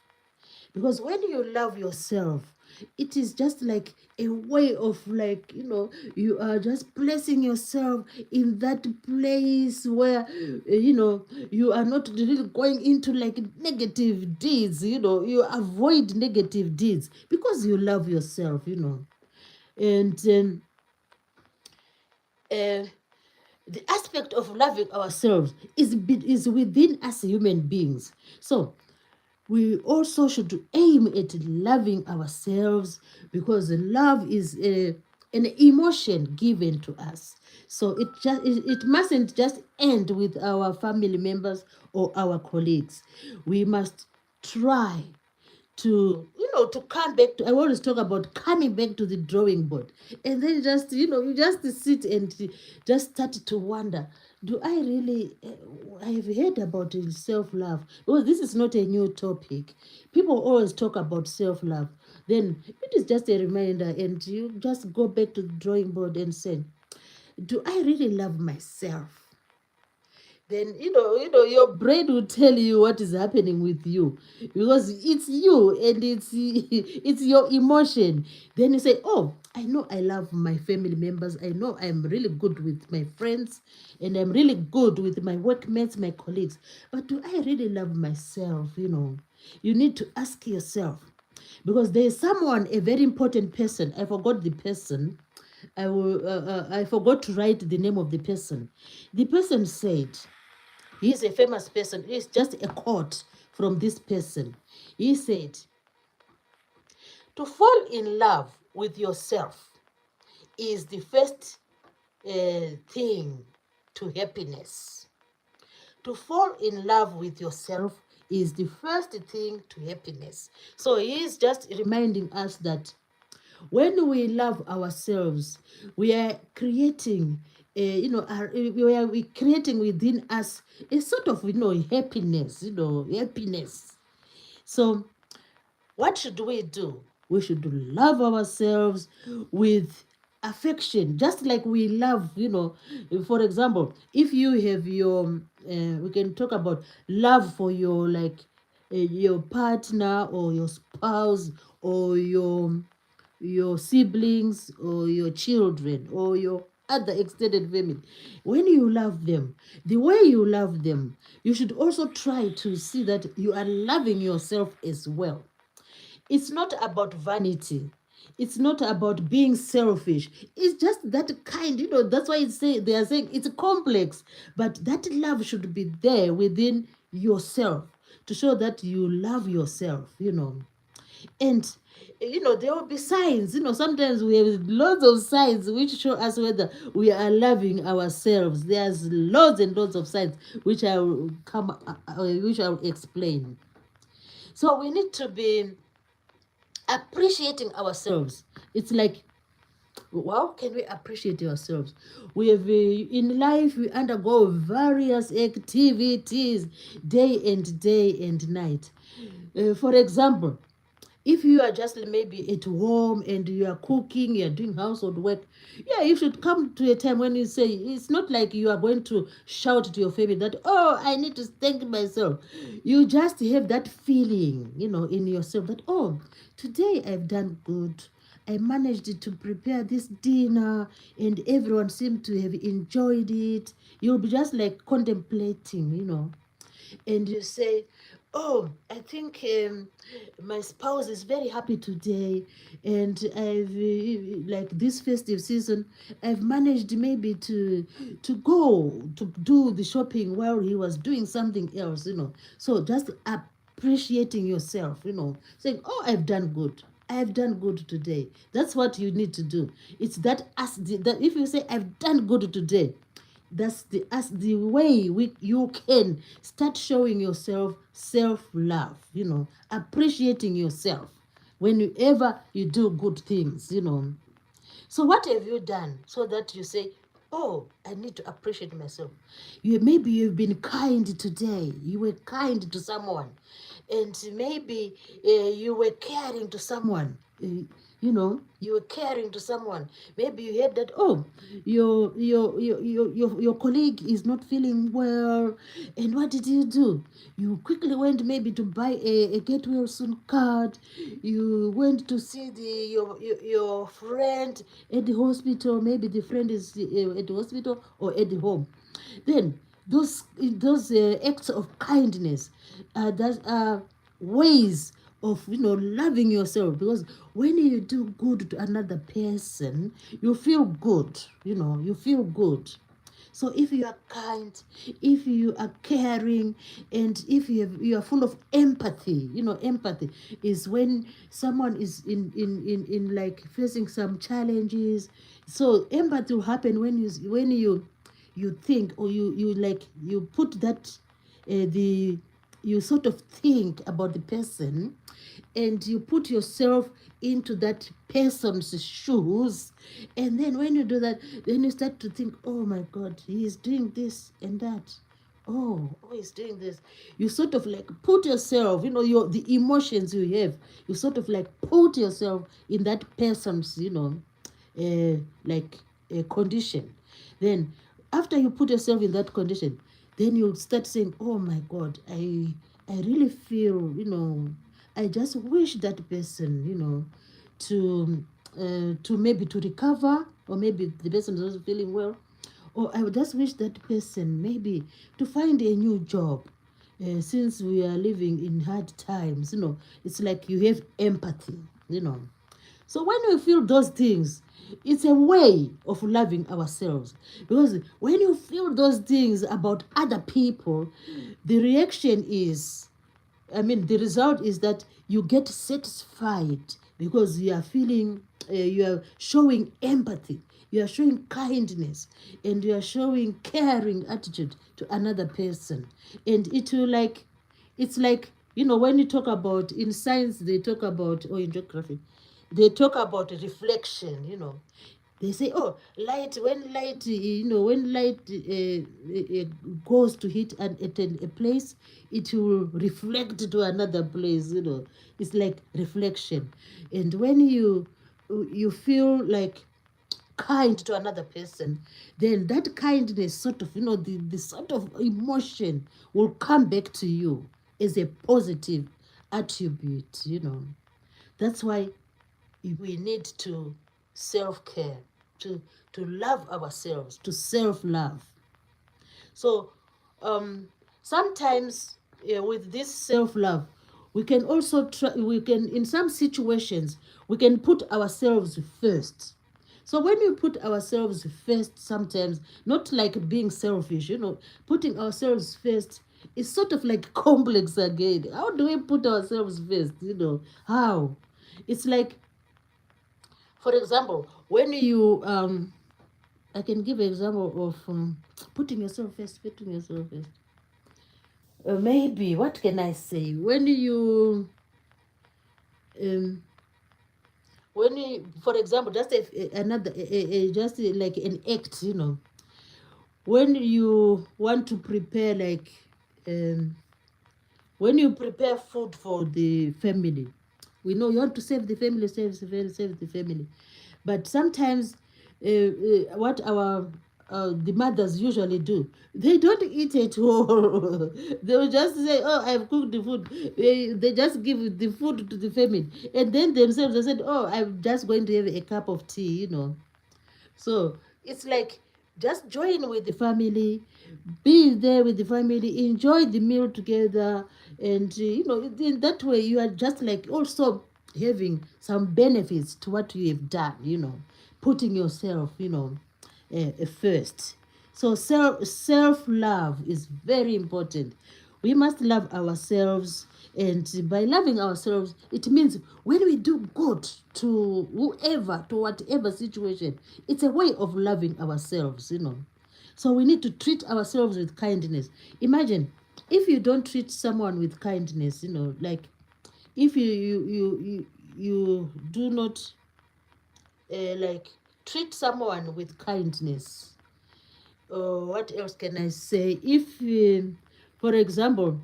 Because when you love yourself, it is just like a way of, like, you are just placing yourself in that place where you are not really going into like negative deeds. You avoid negative deeds because you love yourself. And uh, the aspect of loving ourselves is within us human beings. So we also should aim at loving ourselves, because love is an emotion given to us. So it mustn't just end with our family members or our colleagues. We must try to come back to, I always talk about coming back to the drawing board, and then just you just sit and just start to wonder, do I really I have heard about self-love, because this is not a new topic. People always talk about self-love. Then it is just a reminder, and you just go back to the drawing board and say, do I really love myself? Then your brain will tell you what is happening with you, because it's you, and it's your emotion. Then you say, oh, I know I love my family members, I know I'm really good with my friends, and I'm really good with my workmates, my colleagues, but do I really love myself? You need to ask yourself, because there is someone, a very important person, I forgot the person. I forgot to write the name of the person. The person said, he's a famous person. It's just a quote from this person. He said, to fall in love with yourself is the first thing to happiness. To fall in love with yourself is the first thing to happiness. So he's just reminding us that when we love ourselves, we are creating, we creating within us a sort of, happiness, happiness. So what should we do? We should love ourselves with affection, just like we love, for example, if you have your, we can talk about love for your, like, your partner or your spouse or your siblings or your children or your other extended family. When you love them, the way you love them, you should also try to see that you are loving yourself as well. It's not about vanity. It's not about being selfish. It's just that kind, that's why they are saying it's complex. But that love should be there within yourself to show that you love yourself. And there will be signs. Sometimes we have lots of signs which show us whether we are loving ourselves. There's lots and lots of signs which which I'll explain. So we need to be appreciating ourselves. It's like, how can we appreciate ourselves? We have in life, we undergo various activities day and night. For example, if you are just maybe at home and you are cooking, you are doing household work, yeah, you should come to a time when you say, it's not like you are going to shout to your family that, oh, I need to thank myself. You just have that feeling, in yourself that, oh, today I've done good. I managed to prepare this dinner and everyone seemed to have enjoyed it. You'll be just like contemplating. And you say, oh, I think my spouse is very happy today, and I've like this festive season, I've managed maybe to go to do the shopping while he was doing something else. So just appreciating yourself, saying, oh, I've done good. I've done good today. That's what you need to do. It's that, that if you say, I've done good today, That's the way you can start showing yourself self-love, appreciating yourself whenever you do good things. So what have you done so that you say, oh, I need to appreciate myself? Maybe you've been kind today. You were kind to someone. And maybe you were caring to someone. You were caring to someone. Maybe you heard that, oh, your colleague is not feeling well. And what did you do? You quickly went maybe to buy a get well soon card. You went to see your friend at the hospital. Maybe the friend is at the hospital or at the home. Then those acts of kindness, that are ways of loving yourself, because when you do good to another person, you feel good. You feel good. So if you are kind, if you are caring, and if you are full of empathy. Empathy is when someone is in like facing some challenges. So empathy will happen when you think, or you put that the you sort of think about the person, and you put yourself into that person's shoes. And then when you do that, then you start to think, oh my God, he is doing this and that. Oh, he's doing this. You sort of like put yourself, the emotions you have, you sort of like put yourself in that person's, like a condition. Then after you put yourself in that condition, then you start saying, oh my God, I really feel, I just wish that person, to maybe to recover, or maybe the person is also feeling well, or I would just wish that person maybe to find a new job. Since we are living in hard times, it's like you have empathy, So when we feel those things, it's a way of loving ourselves. Because when you feel those things about other people, the reaction is, the result is that you get satisfied, because you are feeling, you are showing empathy, you are showing kindness, and you are showing caring attitude to another person. And it's like, when you talk about, in science, they talk about, or in geography, they talk about reflection. They say, oh, when light goes to hit a place, it will reflect to another place. It's like reflection. And when you feel like kind to another person, then that kindness sort of, the sort of emotion will come back to you as a positive attribute. That's why we need to self-care, to love ourselves, to self-love. So sometimes, with this self-love, we can also we can, in some situations, we can put ourselves first. So when we put ourselves first, sometimes, not like being selfish, putting ourselves first is sort of like complex again. How do we put ourselves first? How? It's like, for example, when you I can give an example of putting yourself first. Maybe, what can I say? Um, for example, just another, just like an act, when you want to prepare, like, when you prepare food for the family, we know you want to save the family, save the family. But sometimes, what the mothers usually do, they don't eat at all. They will just say, oh, I've cooked the food. They just give the food to the family. And then themselves, they said, oh, I'm just going to have a cup of tea. So it's like, just join with the family, be there with the family, enjoy the meal together, and in that way you are just like also having some benefits to what you have done. Putting yourself, first. So self love is very important. We must love ourselves, and by loving ourselves, it means when we do good to whoever, to whatever situation, it's a way of loving ourselves. So we need to treat ourselves with kindness. Imagine if you don't treat someone with kindness, like if you do not like treat someone with kindness. What else can I say? If, for example,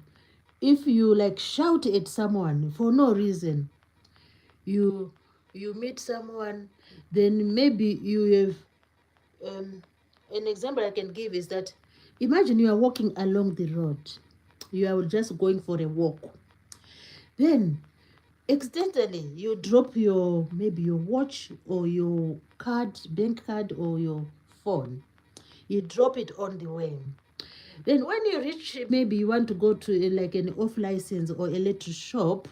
if you like shout at someone for no reason, you you meet someone, then maybe you have an example I can give is that imagine you are walking along the road, you are just going for a walk, then accidentally you drop your maybe your watch or your bank card or your phone, you drop it on the way. Then when you reach, maybe you want to go to like an off license or electric shop,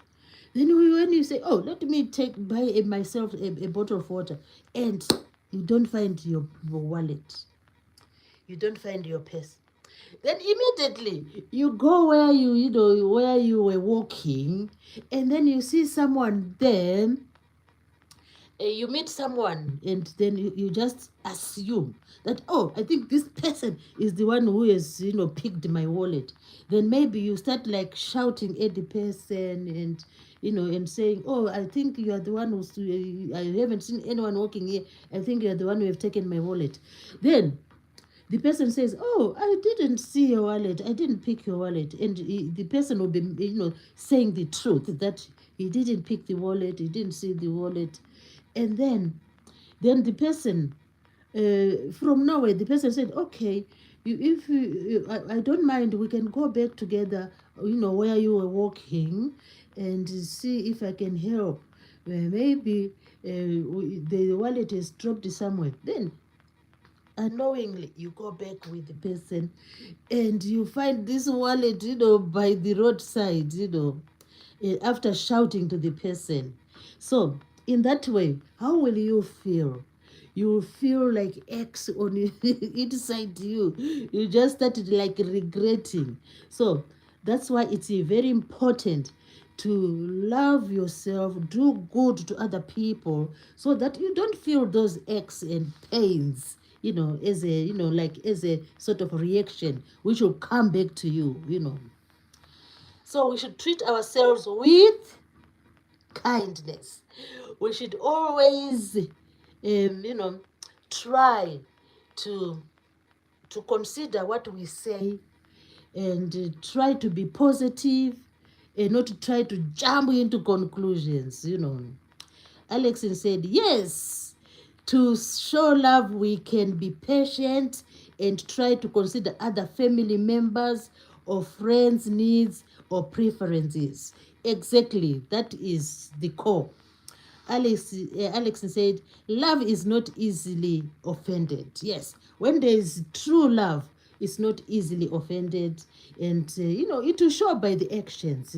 then when you say, oh, let me buy myself a bottle of water, and you don't find your wallet, you don't find your purse, then immediately you go where where you were walking, and then you see someone there, you meet someone, and then you just assume that, oh, I think this person is the one who has picked my wallet. Then maybe you start like shouting at the person, and and saying, oh, I think you are the one who's, I haven't seen anyone walking here, I think you are the one who have taken my wallet. Then the person says, oh, I didn't see your wallet, I didn't pick your wallet, and the person will be saying the truth, that he didn't pick the wallet, he didn't see the wallet. And then the person, from nowhere, the person said, okay, I don't mind, we can go back together, where you were walking, and see if I can help. Maybe the wallet is dropped somewhere. Then unknowingly you go back with the person, and you find this wallet by the roadside, after shouting to the person. So in that way, how will you feel? You will feel like X on inside you. You just started like regretting. So that's why it's very important to love yourself, do good to other people, so that you don't feel those aches and pains, as a sort of reaction, which will come back to you. So we should treat ourselves with kindness. We should always, try to consider what we say, and try to be positive, and not to try to jump into conclusions. Alexin said, yes, to show love, we can be patient and try to consider other family members or friends' needs or preferences. Exactly, that is the core. Alex said, love is not easily offended. Yes, when there is true love, it's not easily offended, and it will show by the actions.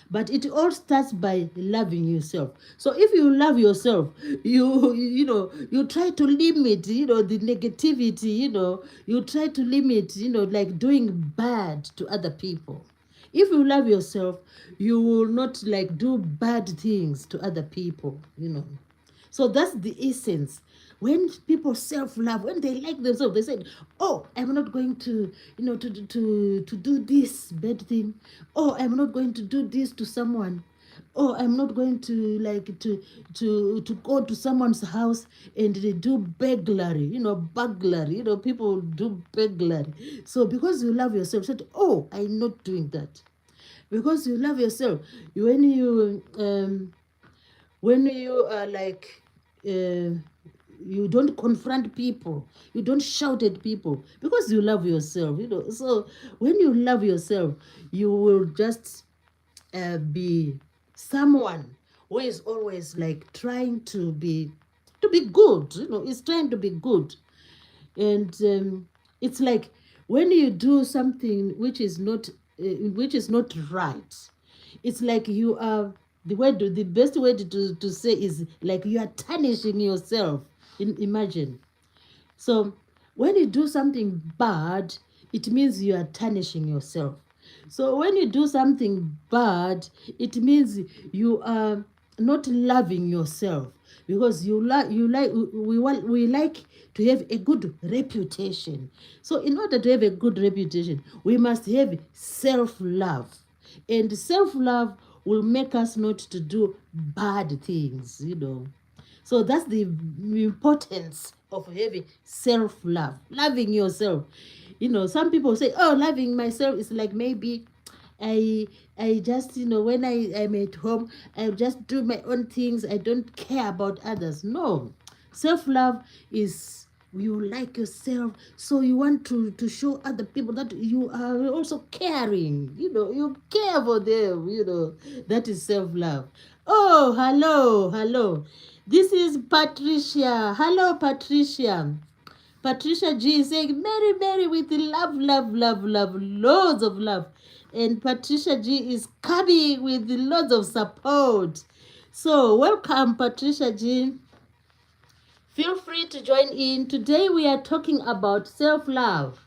But it all starts by loving yourself. So if you love yourself, you try to limit the negativity. You try to limit like doing bad to other people. If you love yourself, you will not like do bad things to other people. So that's the essence. When people self-love, when they like themselves, they say, oh, I'm not going to, to do this bad thing. Oh, I'm not going to do this to someone. Oh, I'm not going to like to go to someone's house and they do burglary, burglary. People do burglary. So because you love yourself, said, oh, I'm not doing that. Because you love yourself. When you are like you don't confront people, you don't shout at people, because you love yourself. So when you love yourself, you will just be someone who is always like trying to be good. It's trying to be good. And it's like when you do something which is not right, it's like you are the best way to say is like you are tarnishing yourself. Imagine. So when you do something bad, it means you are tarnishing yourself. So when you do something bad, it means you are not loving yourself, because we like to have a good reputation. So in order to have a good reputation, we must have self-love, and self-love will make us not to do bad things, so that's the importance of having self-love, loving yourself. Some people say, oh, loving myself is like maybe I I just, when I'm at home, I just do my own things. I don't care about others. No. Self-love is you like yourself, so you want to show other people that you are also caring. You care for them, That is self-love. Oh, hello, hello. This is Patricia. Hello, Patricia. Patricia G is saying, Mary, Mary, with love, love, love, love, loads of love. And Patricia G is coming with loads of support. So, welcome, Patricia G. Feel free to join in. Today, we are talking about self love.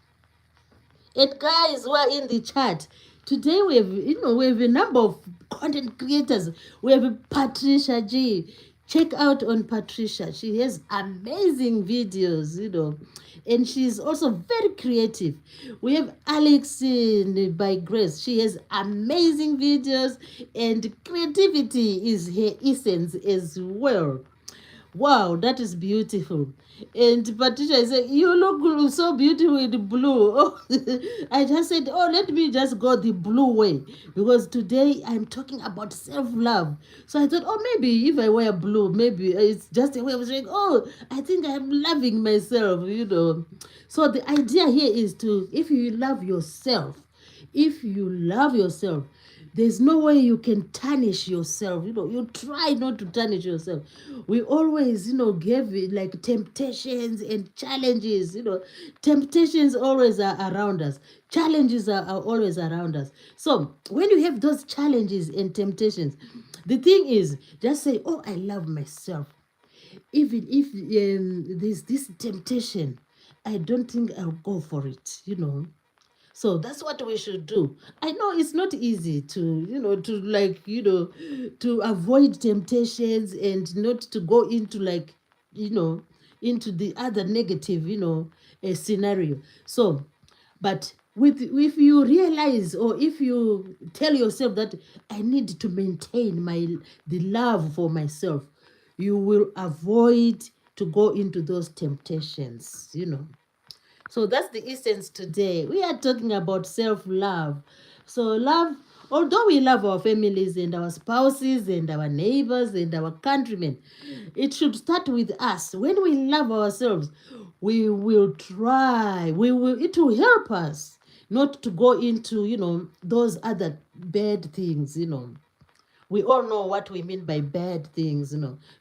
And guys who are in the chat, today we have a number of content creators. We have Patricia G. Check out on Patricia. She has amazing videos, and she's also very creative. We have Alex by Grace. She has amazing videos, and creativity is her essence as well. Wow, that is beautiful. And Patricia said, you look so beautiful in blue. Oh, I just said, oh, let me just go the blue way. Because today I'm talking about self-love. So I thought, oh, maybe if I wear blue, maybe it's just a way of saying, oh, I think I'm loving myself. So the idea here is if you love yourself, there's no way you can tarnish yourself. You try not to tarnish yourself. We always, give it like temptations and challenges. Temptations always are around us. Challenges are always around us. So when you have those challenges and temptations, the thing is, just say, oh, I love myself. Even if there's this temptation, I don't think I'll go for it. So that's what we should do. I know it's not easy to avoid temptations and not to go into into the other negative, scenario. So, but if you realize, or if you tell yourself that I need to maintain the love for myself, you will avoid to go into those temptations. So that's the essence today. We are talking about self-love. So love, although we love our families and our spouses and our neighbors and our countrymen, it should start with us. When we love ourselves, we will try. It will help us not to go into, those other bad things. We all know what we mean by bad things,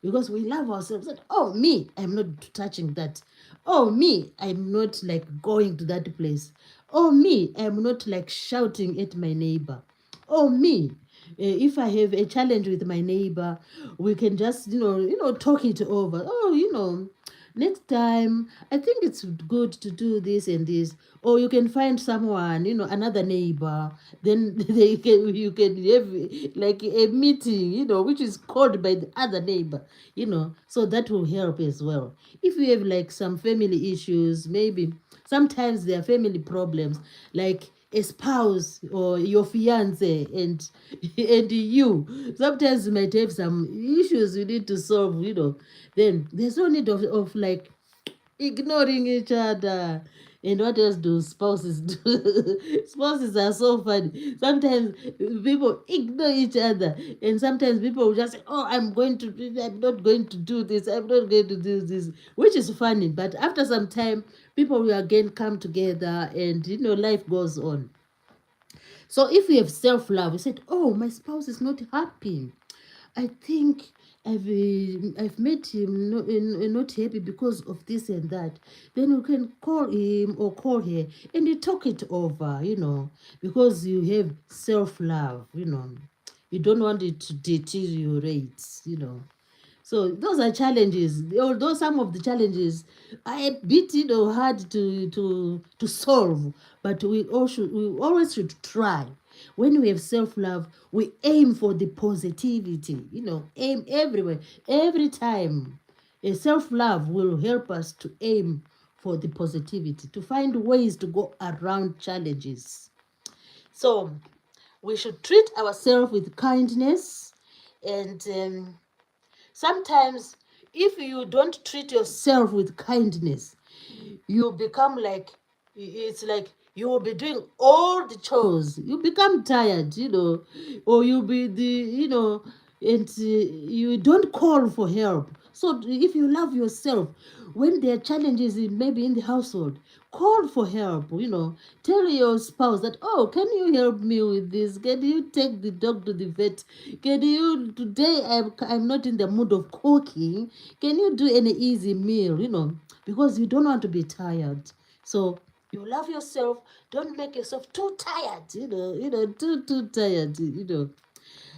because we love ourselves. Oh, me, I'm not touching that. Oh, me, I'm not like going to that place. Oh, me, I'm not like shouting at my neighbor. Oh, me, if I have a challenge with my neighbor, we can just, talk it over. Oh, next time, I think it's good to do this and this. Or you can find someone, another neighbor. Then you can have like a meeting, which is called by the other neighbor. So that will help as well. If you have like some family issues, maybe sometimes there are family problems, like a spouse or your fiance and you sometimes you might have some issues you need to solve. Then there's no need of like ignoring each other. And what else do spouses do? Spouses are so funny. Sometimes people ignore each other, and sometimes people will just say, oh, I'm not going to do this, I'm not going to do this, which is funny. But after some time, people will again come together, and life goes on. So if we have self-love, we said, oh, my spouse is not happy. I think I've made him not happy because of this and that. Then you can call him or call her and you talk it over, because you have self-love. You don't want it to deteriorate. So those are challenges. Although some of the challenges are a bit, hard to solve, but we always should try. When we have self-love, we aim for the positivity, aim everywhere, every time. A self-love will help us to aim for the positivity, to find ways to go around challenges. So we should treat ourselves with kindness. And sometimes, if you don't treat yourself with kindness, you become like, it's like you will be doing all the chores. You become tired, or you'll be and you don't call for help. So if you love yourself, when there are challenges maybe in the household, call for help. Tell your spouse that, oh, can you help me with this? Can you take the dog to the vet? Can you today? I'm not in the mood of cooking. Can you do any easy meal? Because you don't want to be tired. So you love yourself. Don't make yourself too tired. Too tired.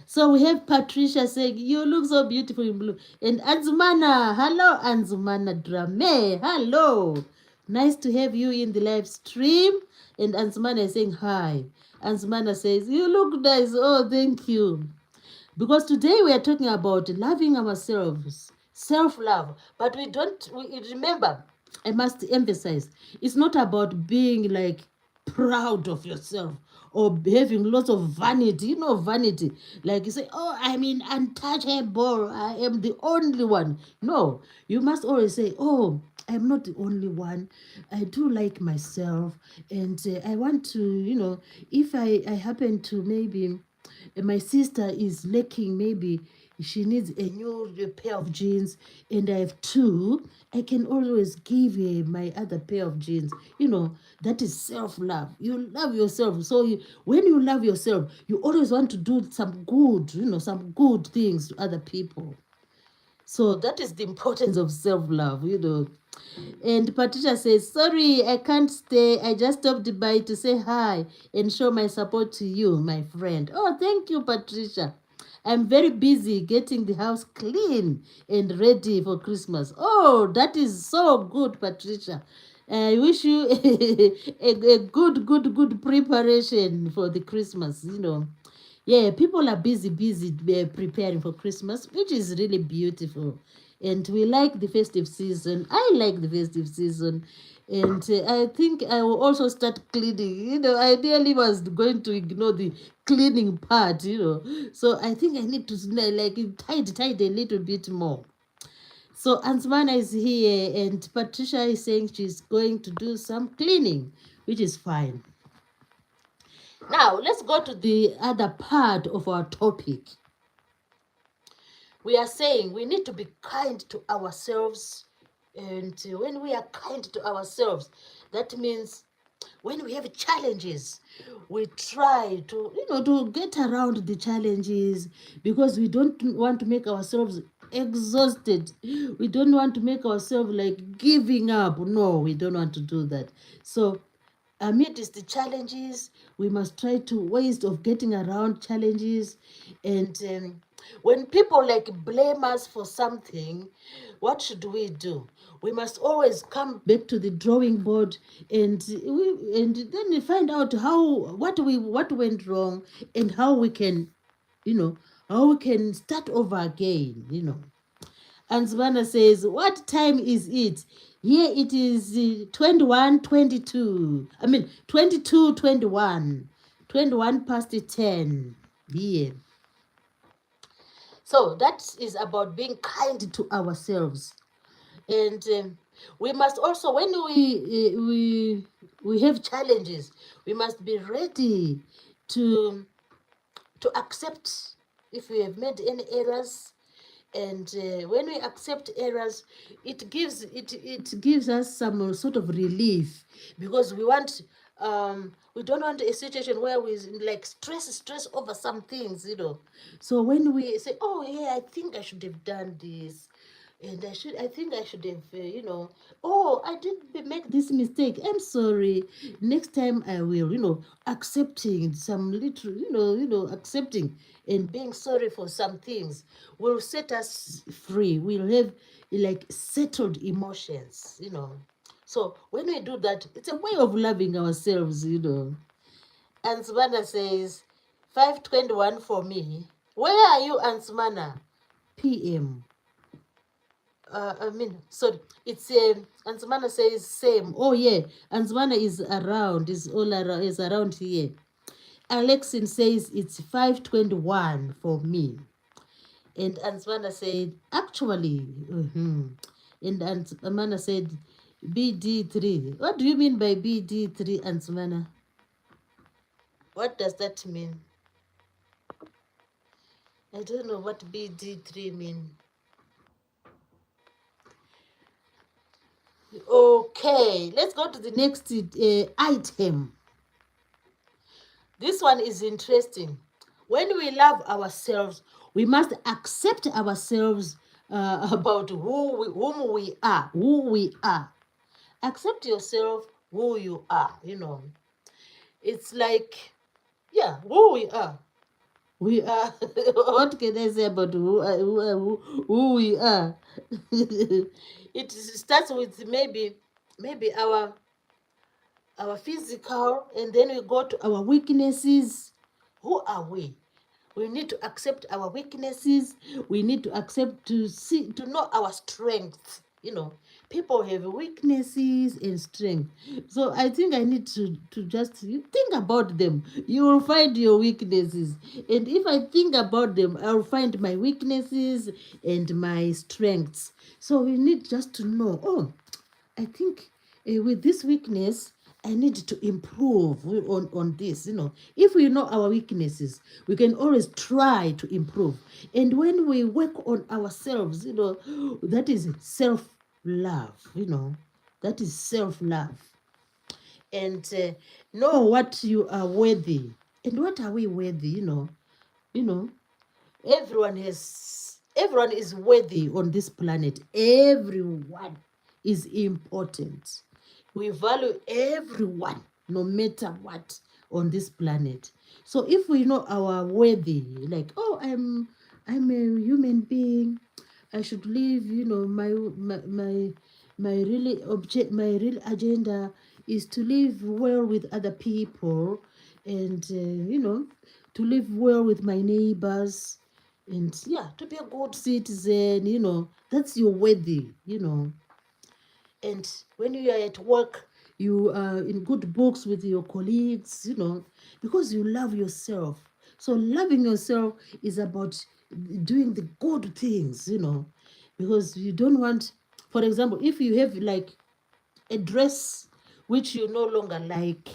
So we have Patricia saying, you look so beautiful in blue. And Anzumana, hello, Anzumana Drame, hello. Nice to have you in the live stream. And Anzumana is saying hi. Anzumana says, you look nice. Oh, thank you. Because today we are talking about loving ourselves, self-love. But remember, I must emphasize, it's not about being like proud of yourself or having lots of vanity. Vanity. Like you say, oh, I'm untouchable. I am the only one. No, you must always say, oh, I'm not the only one. I do like myself. And I want to, if I happen to maybe my sister is lacking, maybe she needs a new pair of jeans and I have two, I can always give her my other pair of jeans. That is self-love. You love yourself. So when you love yourself, you always want to do some good, some good things to other people. So that is the importance of self-love. And Patricia says, sorry, I can't stay. I just stopped by to say hi and show my support to you, my friend. Oh, thank you, Patricia. I'm very busy getting the house clean and ready for Christmas. Oh, that is so good, Patricia. I wish you a good preparation for the Christmas. Yeah, people are busy preparing for Christmas, which is really beautiful. And we like the festive season. I like the festive season. And I think I will also start cleaning. Ideally was going to ignore the cleaning part. So I think I need to like tidy a little bit more. So Ansmana is here and Patricia is saying she's going to do some cleaning, which is fine. Now, let's go to the other part of our topic. We are saying we need to be kind to ourselves. And when we are kind to ourselves, that means when we have challenges, we try to get around the challenges because we don't want to make ourselves exhausted. We don't want to make ourselves like giving up. No, we don't want to do that. So amidst the challenges, we must try to ways of getting around challenges. And when people like blame us for something, what should we do? We must always come back to the drawing board and then we find out what went wrong and how we can start over again. And Zvana says, what time is it? Here it is 21:22. 22:21. 21 past 10. Yeah. So that is about being kind to ourselves. And we must also, when we have challenges, we must be ready to accept if we have made any errors. And when we accept errors, it gives us some sort of relief, because we don't want a situation where we like stress over some things. So when we say, oh yeah, I think I should have done this, and I think I should have, oh, I did make this mistake. I'm sorry. Next time I will, accepting some little, accepting and being sorry for some things will set us free. We'll have like settled emotions. So when we do that, it's a way of loving ourselves. And Savannah says, 5:21 for me. Where are you, Ansmana? PM. Sorry, it's Ansmana says same. Oh yeah, Ansmana is around, is all around, is around here. Alexin says it's 5:21 for me. And Ansmana said, actually, and Ansmana said, BD3. What do you mean by BD3, Ansmana? What does that mean? I don't know what BD3 mean. Okay, let's go to the next item. This one is interesting. When we love ourselves, we must accept ourselves about whom we are, who we are. Accept yourself, who you are, you know. It's like, yeah, who we are. We are, what can I say about who we are? It starts with maybe our physical, and then we go to our weaknesses. Who are we? We need to accept our weaknesses. We need to accept to know our strengths. You know, people have weaknesses and strength. So I think I need to just think about them. You will find your weaknesses. And if I think about them, I'll find my weaknesses and my strengths. So we need just to know, oh, I think with this weakness, I need to improve on this. You know, if we know our weaknesses, we can always try to improve. And when we work on ourselves, you know, that is self-love, you know, that is self-love. And know what you are worthy. And what are we worthy, you know, everyone is worthy on this planet. Everyone is important. We value everyone, no matter what, on this planet. So if we know our worthy, like, oh, I'm a human being, I should live, you know, my real agenda is to live well with other people, and you know, to live well with my neighbors, and yeah, to be a good citizen, you know, that's your worthy, you know. And when you are at work, you are in good books with your colleagues, you know, because you love yourself. So loving yourself is about doing the good things, you know, because you don't want, for example, if you have like a dress which you no longer like,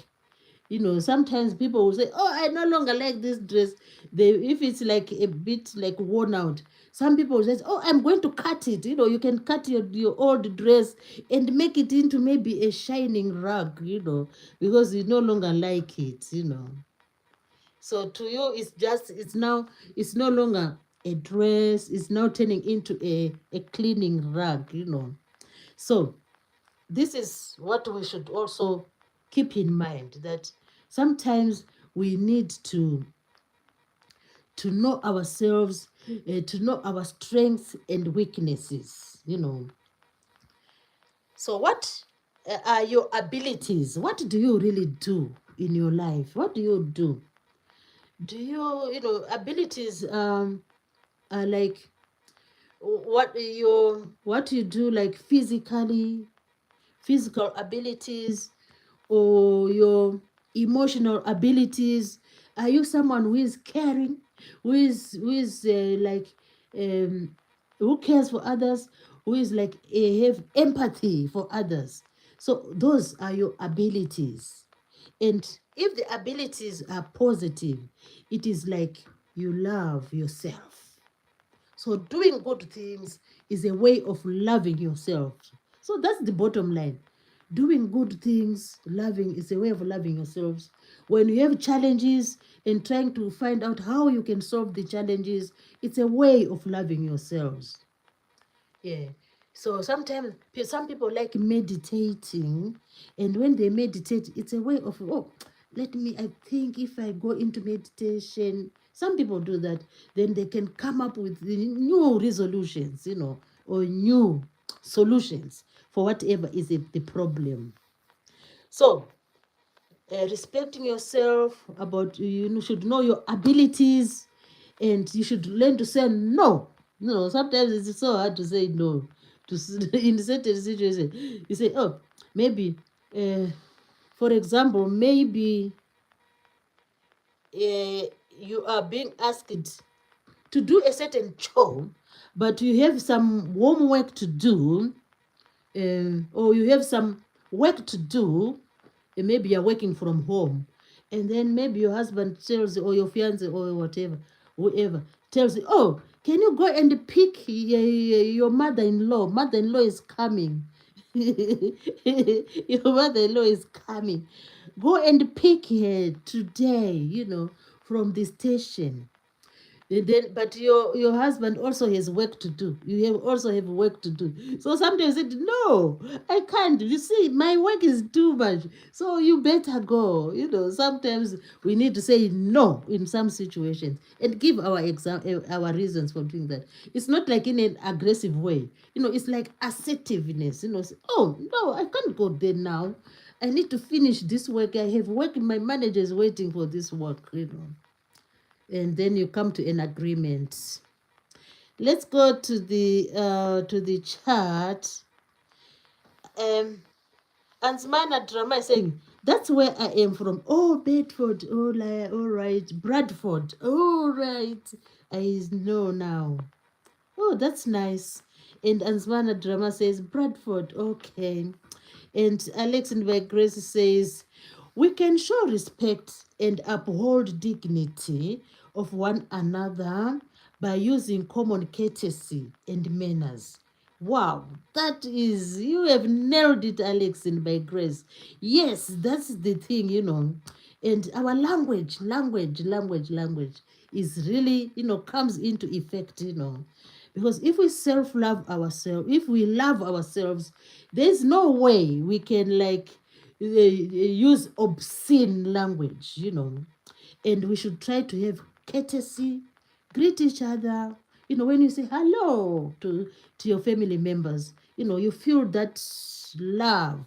you know, sometimes people will say, oh, I no longer like this dress. If it's like a bit like worn out, some people will say, oh, I'm going to cut it. You know, you can cut your old dress and make it into maybe a shining rug, you know, because you no longer like it, you know. So to you, it's no longer a dress, it's now turning into a cleaning rug, you know. So this is what we should also keep in mind, that sometimes we need to know ourselves, to know our strengths and weaknesses, you know. So what are your abilities? What do you really do in your life? What do you do? Do you, you know, abilities are like what you do, like physical abilities, or your emotional abilities. Are you someone who is caring, who is like who cares for others, who is like have empathy for others? So those are your abilities. And if the abilities are positive, it is like you love yourself. So doing good things is a way of loving yourself. So that's the bottom line. Doing good things, loving, is a way of loving yourselves. When you have challenges and trying to find out how you can solve the challenges, it's a way of loving yourselves. Yeah. So sometimes some people like meditating, and when they meditate, it's a way of, oh, I think if I go into meditation, some people do that, then they can come up with new resolutions, you know, or new solutions for whatever is the problem. So respecting yourself, about you should know your abilities, and you should learn to say no. Sometimes it's so hard to say no to in certain situations. You say, oh, maybe, for example, maybe you are being asked to do a certain job, but you have some homework to do, or you have some work to do, and maybe you're working from home, and then maybe your husband tells you, or your fiance, or whatever, whoever tells you, oh, can you go and pick your mother-in-law? Mother-in-law is coming. Your mother-in-law is coming. Go and pick her today, from the station. Then, but your husband also has work to do. You also have work to do. So sometimes it no, I can't. You see, my work is too much. So you better go. Sometimes we need to say no in some situations and give our reasons for doing that. It's not like in an aggressive way. It's like assertiveness. Say, oh no, I can't go there now. I need to finish this work. I have work. My manager is waiting for this work. And then you come to an agreement. Let's go to the chart. Ansmana Drama is saying, that's where I am from. Oh, Bedford. Oh, all right. Bradford. All right. I know now. Oh, that's nice. And Ansmana Drama says, Bradford. Okay. And Alex and by Grace says, we can show respect and uphold dignity of one another by using common courtesy and manners. Wow, you have nailed it, Alex, and by Grace. Yes, that's the thing. And our language is really, comes into effect. Because if we self-love ourselves, if we love ourselves, there's no way we can use obscene language. And we should try to have courtesy, greet each other. When you say hello to your family members, you feel that love,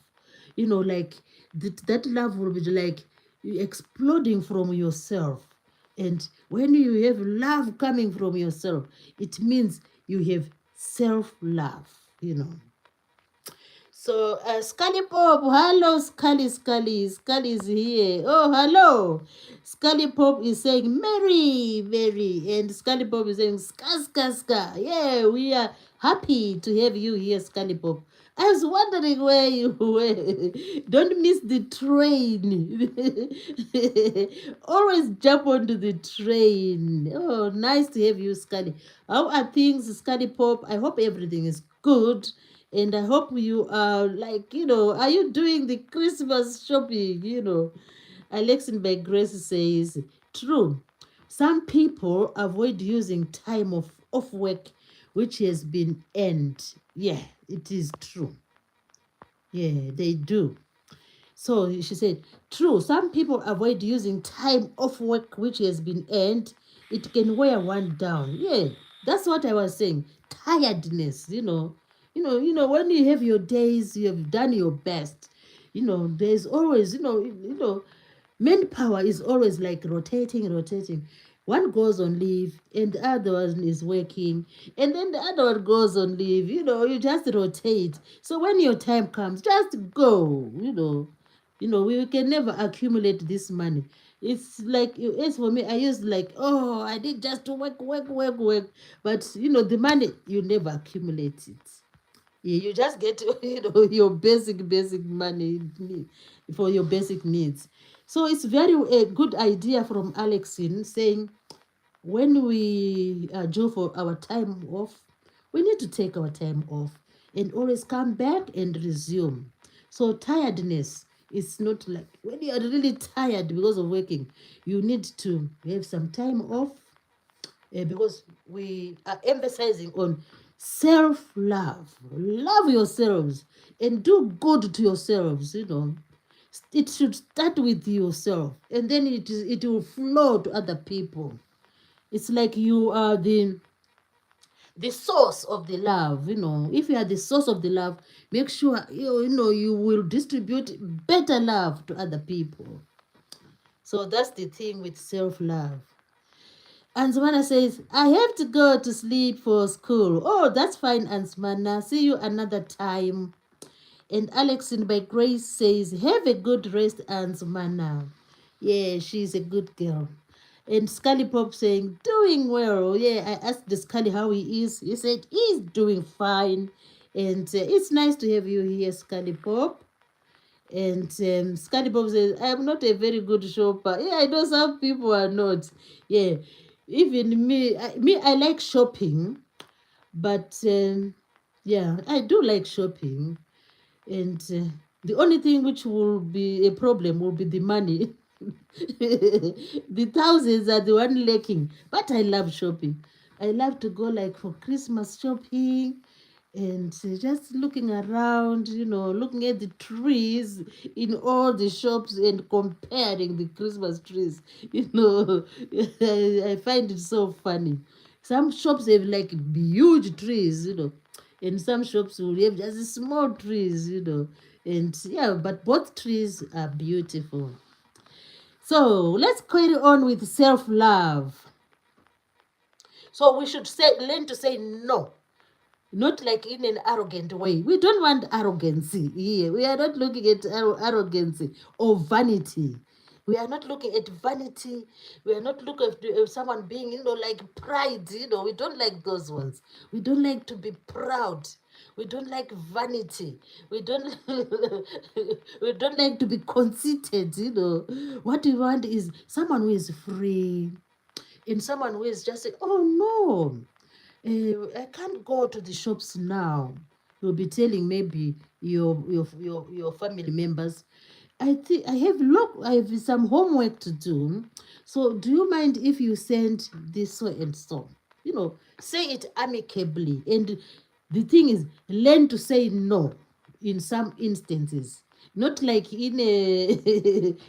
like that love will be like exploding from yourself. And when you have love coming from yourself, it means you have self-love. So, Scully Pop, hello, Scully is here. Oh, hello. Scully Pop is saying, Mary, Mary. And Scully Pop is saying, Ska. Yeah, we are happy to have you here, Scully Pop. I was wondering where you were. Don't miss the train. Always jump onto the train. Oh, nice to have you, Scully. How are things, Scully Pop? I hope everything is good. And I hope you are are you doing the Christmas shopping? Alexin by Grace says, true. Some people avoid using time off work which has been earned. Yeah, it is true. Yeah, they do. So she said, true, some people avoid using time off work which has been earned. It can wear one down. Yeah, that's what I was saying. Tiredness. When you have your days, you have done your best. There's always, manpower is always like rotating. One goes on leave and the other one is working, and then the other one goes on leave. You just rotate. So when your time comes, just go. We can never accumulate this money. It's like, as for me, I used like, oh, I did just to work. But the money, you never accumulate it. You just get your basic money for your basic needs. So it's very a good idea from Alexine saying, when we are due for our time off, we need to take our time off and always come back and resume. So tiredness is not like when you are really tired because of working, you need to have some time off, because we are emphasizing on self-love. Love yourselves and do good to yourselves. It should start with yourself, and then it will flow to other people. It's like you are the source of the love. If you are the source of the love, make sure you will distribute better love to other people. So that's the thing with self-love. And Zumana says, I have to go to sleep for school. Oh, that's fine, Aunt Zumana. See you another time. And Alex in by Grace says, have a good rest, Aunt Zumana. Yeah, she's a good girl. And Scully Pop saying, doing well. Yeah, I asked the Scully how he is. He said, he's doing fine. And it's nice to have you here, Scully Pop. And Scully Pop says, I'm not a very good shopper. Yeah, I know some people are not. Yeah, even I like shopping. But yeah, I do like shopping. And the only thing which will be a problem will be the money. The thousands are the one lacking. But I love shopping. I love to go like for Christmas shopping and just looking around, looking at the trees in all the shops and comparing the Christmas trees. I find it so funny. Some shops have like huge trees, and some shops will have just small trees, and yeah, but both trees are beautiful. So let's carry on with self-love. So we should learn to say no, not like in an arrogant way. We don't want arrogancy here. We are not looking at arrogancy or vanity. We are not looking at vanity. We are not looking at someone being, like pride. We don't like those ones. We don't like to be proud. We don't like vanity. We don't we don't like to be conceited. What we want is someone who is free, and someone who is just saying, oh no, I can't go to the shops now. You'll be telling maybe your family members, I think I have some homework to do. So do you mind if you send this so and so? Say it amicably. And the thing is, learn to say no in some instances. Not like in a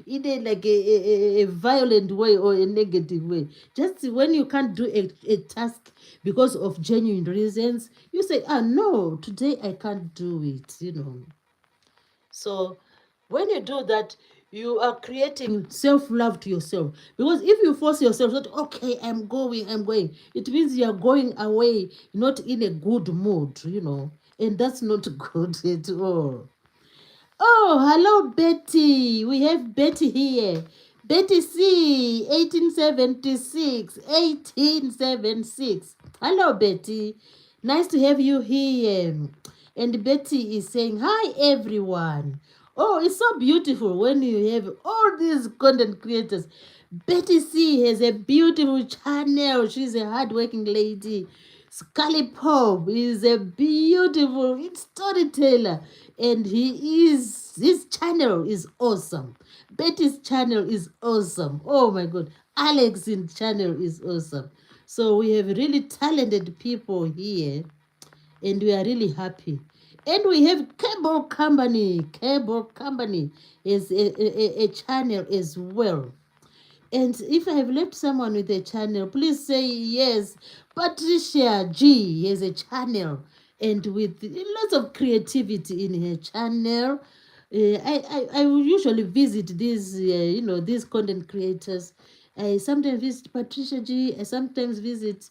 in a violent way or a negative way. Just when you can't do a task because of genuine reasons, you say, no, today I can't do it. So when you do that, you are creating self-love to yourself. Because if you force yourself that, okay, I'm going, it means you are going away, not in a good mood. And that's not good at all. Oh, hello, Betty. We have Betty here. Betty C, 1876. 1876. Hello, Betty. Nice to have you here. And Betty is saying, hi, everyone. Oh, it's so beautiful when you have all these content creators. Betty C has a beautiful channel. She's a hardworking lady. Scully Pop is a beautiful storyteller, and his channel is awesome. Betty's channel is awesome. Oh my God, Alex's channel is awesome. So we have really talented people here, and we are really happy. And we have Cable Company. Cable Company is a channel as well. And if I have left someone with a channel, please say yes. Patricia G has a channel, and with lots of creativity in her channel. I will usually visit these content creators. I sometimes visit Patricia G. I sometimes visit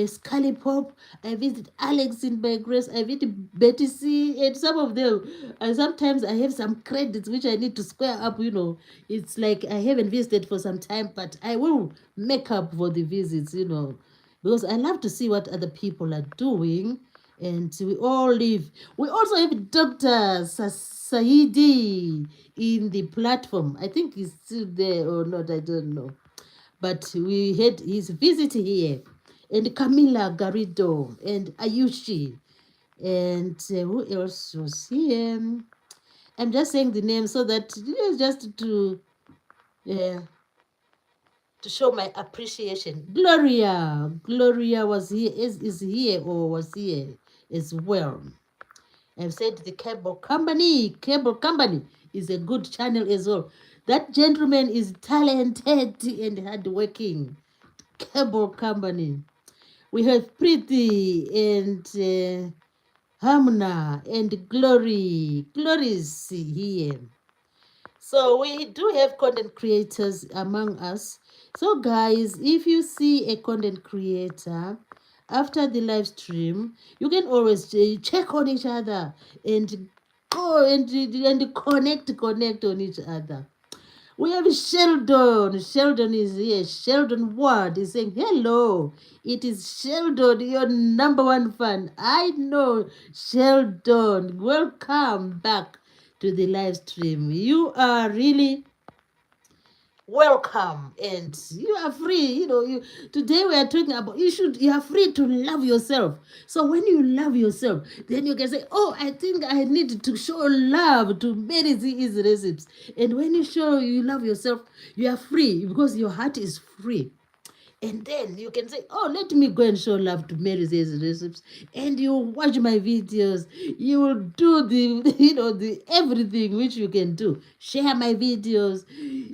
Scully Pop. I visit Alex in by Grace. I visit Betty C. And some of them, sometimes I have some credits which I need to square up. It's like I haven't visited for some time, but I will make up for the visits. Because I love to see what other people are doing. And we all live. We also have Dr. Saidi in the platform. I think he's still there or not, I don't know. But we had his visit here. And Camila Garrido and Ayushi. And who else was here? I'm just saying the name so that just to show my appreciation. Gloria was here, is here or was here as well. I've said the Cable Company is a good channel as well. That gentleman is talented and hardworking. Cable Company. We have Preeti and Hamna and Glory. Glory is here. So we do have content creators among us. So guys, if you see a content creator after the live stream, you can always check on each other and go and connect on each other. We have Sheldon. Sheldon is here. Sheldon Ward is saying, hello. It is Sheldon, your number one fan. I know, Sheldon. Welcome back to the live stream. You are really welcome and you are free. Today we are talking about you are free to love yourself. So when you love yourself, then you can say, oh, I think I need to show love to Mary Z recipes. And when you show you love yourself, you are free because your heart is free. And then you can say, oh, let me go and show love to Mary's recipes. And you watch my videos. You will do the, the everything which you can do. Share my videos.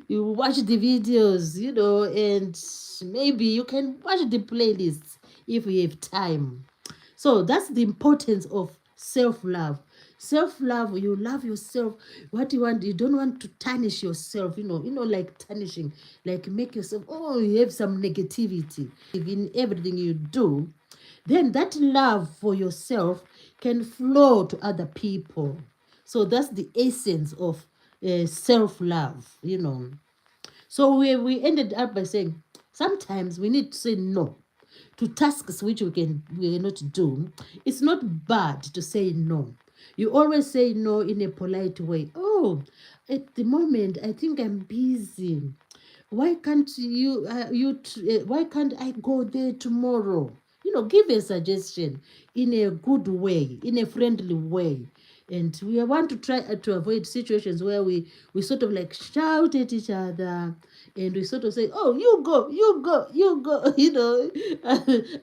You watch the videos, and maybe you can watch the playlists if you have time. So that's the importance of self-love. Self-love, you love yourself. What you want, you don't want to tarnish yourself, like tarnishing, like make yourself, oh, you have some negativity in everything you do. Then that love for yourself can flow to other people. So that's the essence of self-love. So we ended up by saying sometimes we need to say no to tasks which we cannot do. It's not bad to say no. You always say no in a polite way. Oh, at the moment I think I'm busy. Why can't why can't I go there tomorrow? Give a suggestion in a good way, in a friendly way. And we want to try to avoid situations where we sort of like shout at each other and we sort of say, oh, you go, you go, you go.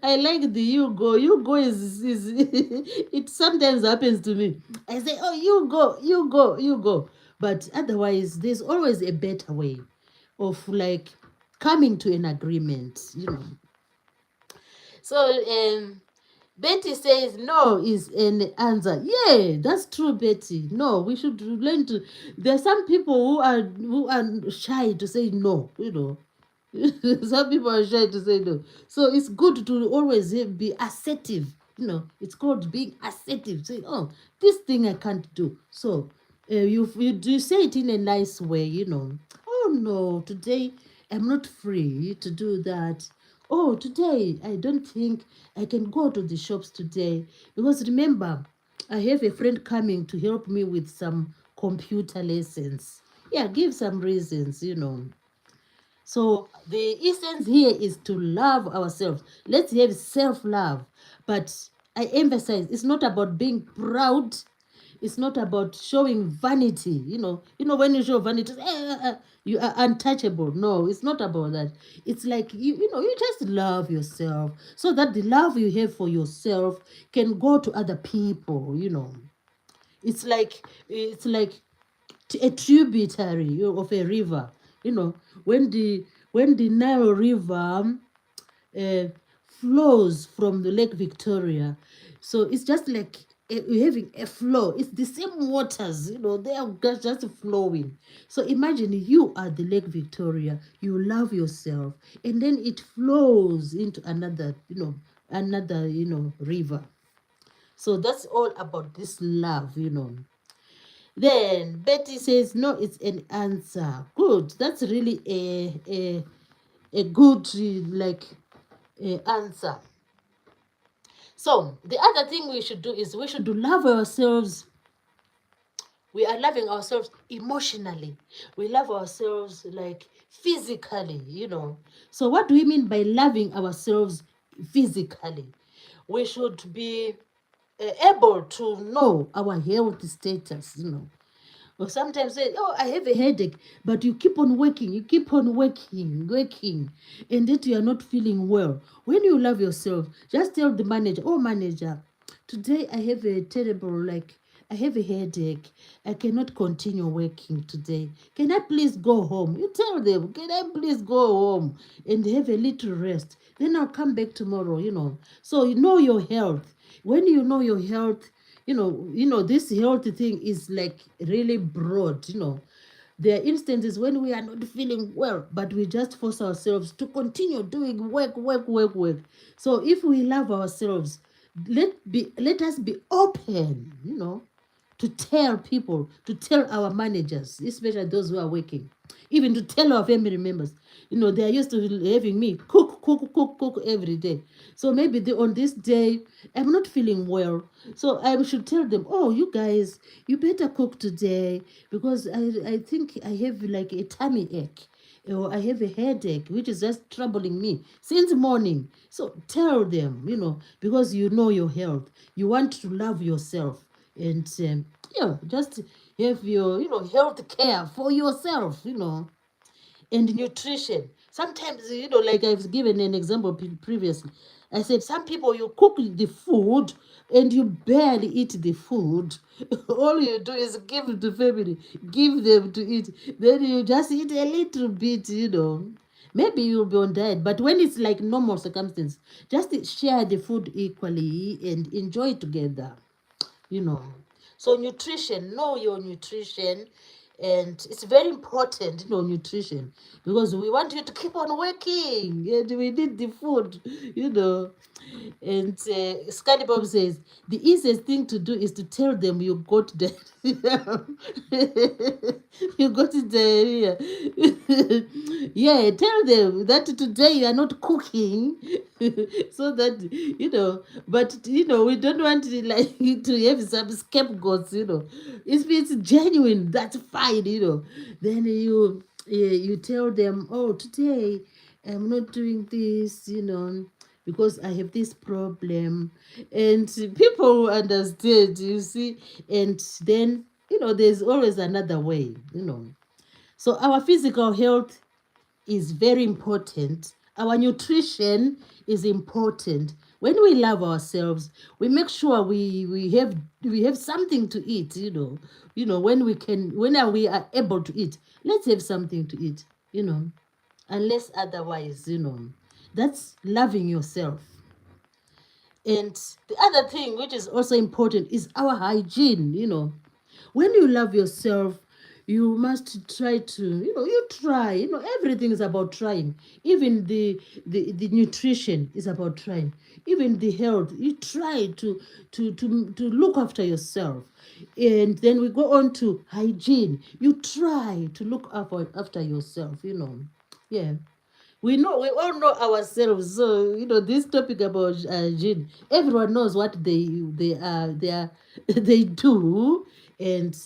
I like the you go is it sometimes happens to me. I say, oh, you go, you go, you go. But otherwise, there's always a better way of like coming to an agreement. So Betty says no is an answer. Yeah, that's true, Betty. No, we should learn to. There are some people who are shy to say no. Some people are shy to say no. So it's good to always be assertive. It's called being assertive. Say, oh, this thing I can't do. So you do say it in a nice way. Oh no, today I'm not free to do that. Oh, today I don't think I can go to the shops today because remember, I have a friend coming to help me with some computer lessons. Yeah, give some reasons. So the essence here is to love ourselves. Let's have self-love. But I emphasize it's not about being proud. It's not about showing vanity. When you show vanity, you are untouchable. No, it's not about that. It's like you just love yourself so that the love you have for yourself can go to other people. It's like a tributary of a river. When the Nile River uh, flows from the Lake Victoria, so it's just like having a flow. It's the same waters. They are just flowing. So imagine you are the Lake Victoria. You love yourself, and then it flows into another river. So that's all about this love. Then Betty says, no, it's an answer. Good. That's really a good answer. So the other thing we should do is we should love ourselves. We are loving ourselves emotionally. We love ourselves like physically. So what do we mean by loving ourselves physically? We should be able to know our health status. Or sometimes say, oh, I have a headache, but you keep on working, and yet you are not feeling well. When you love yourself, just tell the manager, oh, manager, today I have a terrible, I have a headache. I cannot continue working today. Can I please go home? You tell them, can I please go home and have a little rest? Then I'll come back tomorrow. So you know your health. When you know your health, this health thing is like really broad. There are instances when we are not feeling well, but we just force ourselves to continue doing work. So if we love ourselves, let us be open, to tell people, to tell our managers, especially those who are working, even to tell our family members. They are used to having me cook every day. So maybe on this day, I'm not feeling well. So I should tell them, oh, you guys, you better cook today because I think I have like a tummy ache or I have a headache, which is just troubling me since morning. So tell them, because you know your health. You want to love yourself and, just have your, health care for yourself, and nutrition. Sometimes, like I've given an example previously. I said, some people, you cook the food and you barely eat the food. All you do is give it to family, give them to eat. Then you just eat a little bit. Maybe you'll be on diet, but when it's like normal circumstance, just share the food equally and enjoy together you know. So nutrition, know your nutrition, and it's very important, nutrition, because we want you to keep on working, and we need the food. And Scotty Bob says the easiest thing to do is to tell them you got the you got diarrhea. Yeah, tell them that today you are not cooking, so that But we don't want like to have some scapegoats. If it's genuine, that's fine. Then you tell them, oh, today I'm not doing this. Because I have this problem, and people will understand, you see, and then there's always another way. So our physical health is very important. Our nutrition is important. When we love ourselves, we make sure we have something to eat. When we are able to eat, let's have something to eat. Unless otherwise. That's loving yourself. And the other thing which is also important is our hygiene. When you love yourself, you must try to, you try, everything is about trying. Even the nutrition is about trying. Even the health, you try to look after yourself. And then we go on to hygiene. You try to look after yourself. Yeah. We all know ourselves. So this topic about hygiene, everyone knows what they they do, and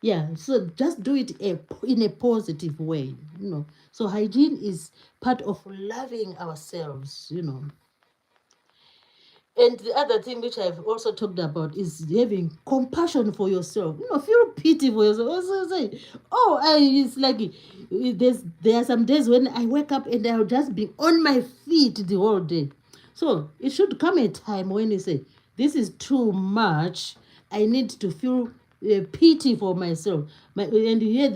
yeah. So just do it in a positive way. So hygiene is part of loving ourselves. And the other thing which I've also talked about is having compassion for yourself. Feel pity for yourself. Also say, oh, it's like there are some days when I wake up and I'll just be on my feet the whole day. So it should come a time when you say, this is too much. I need to feel pity for myself. And you hear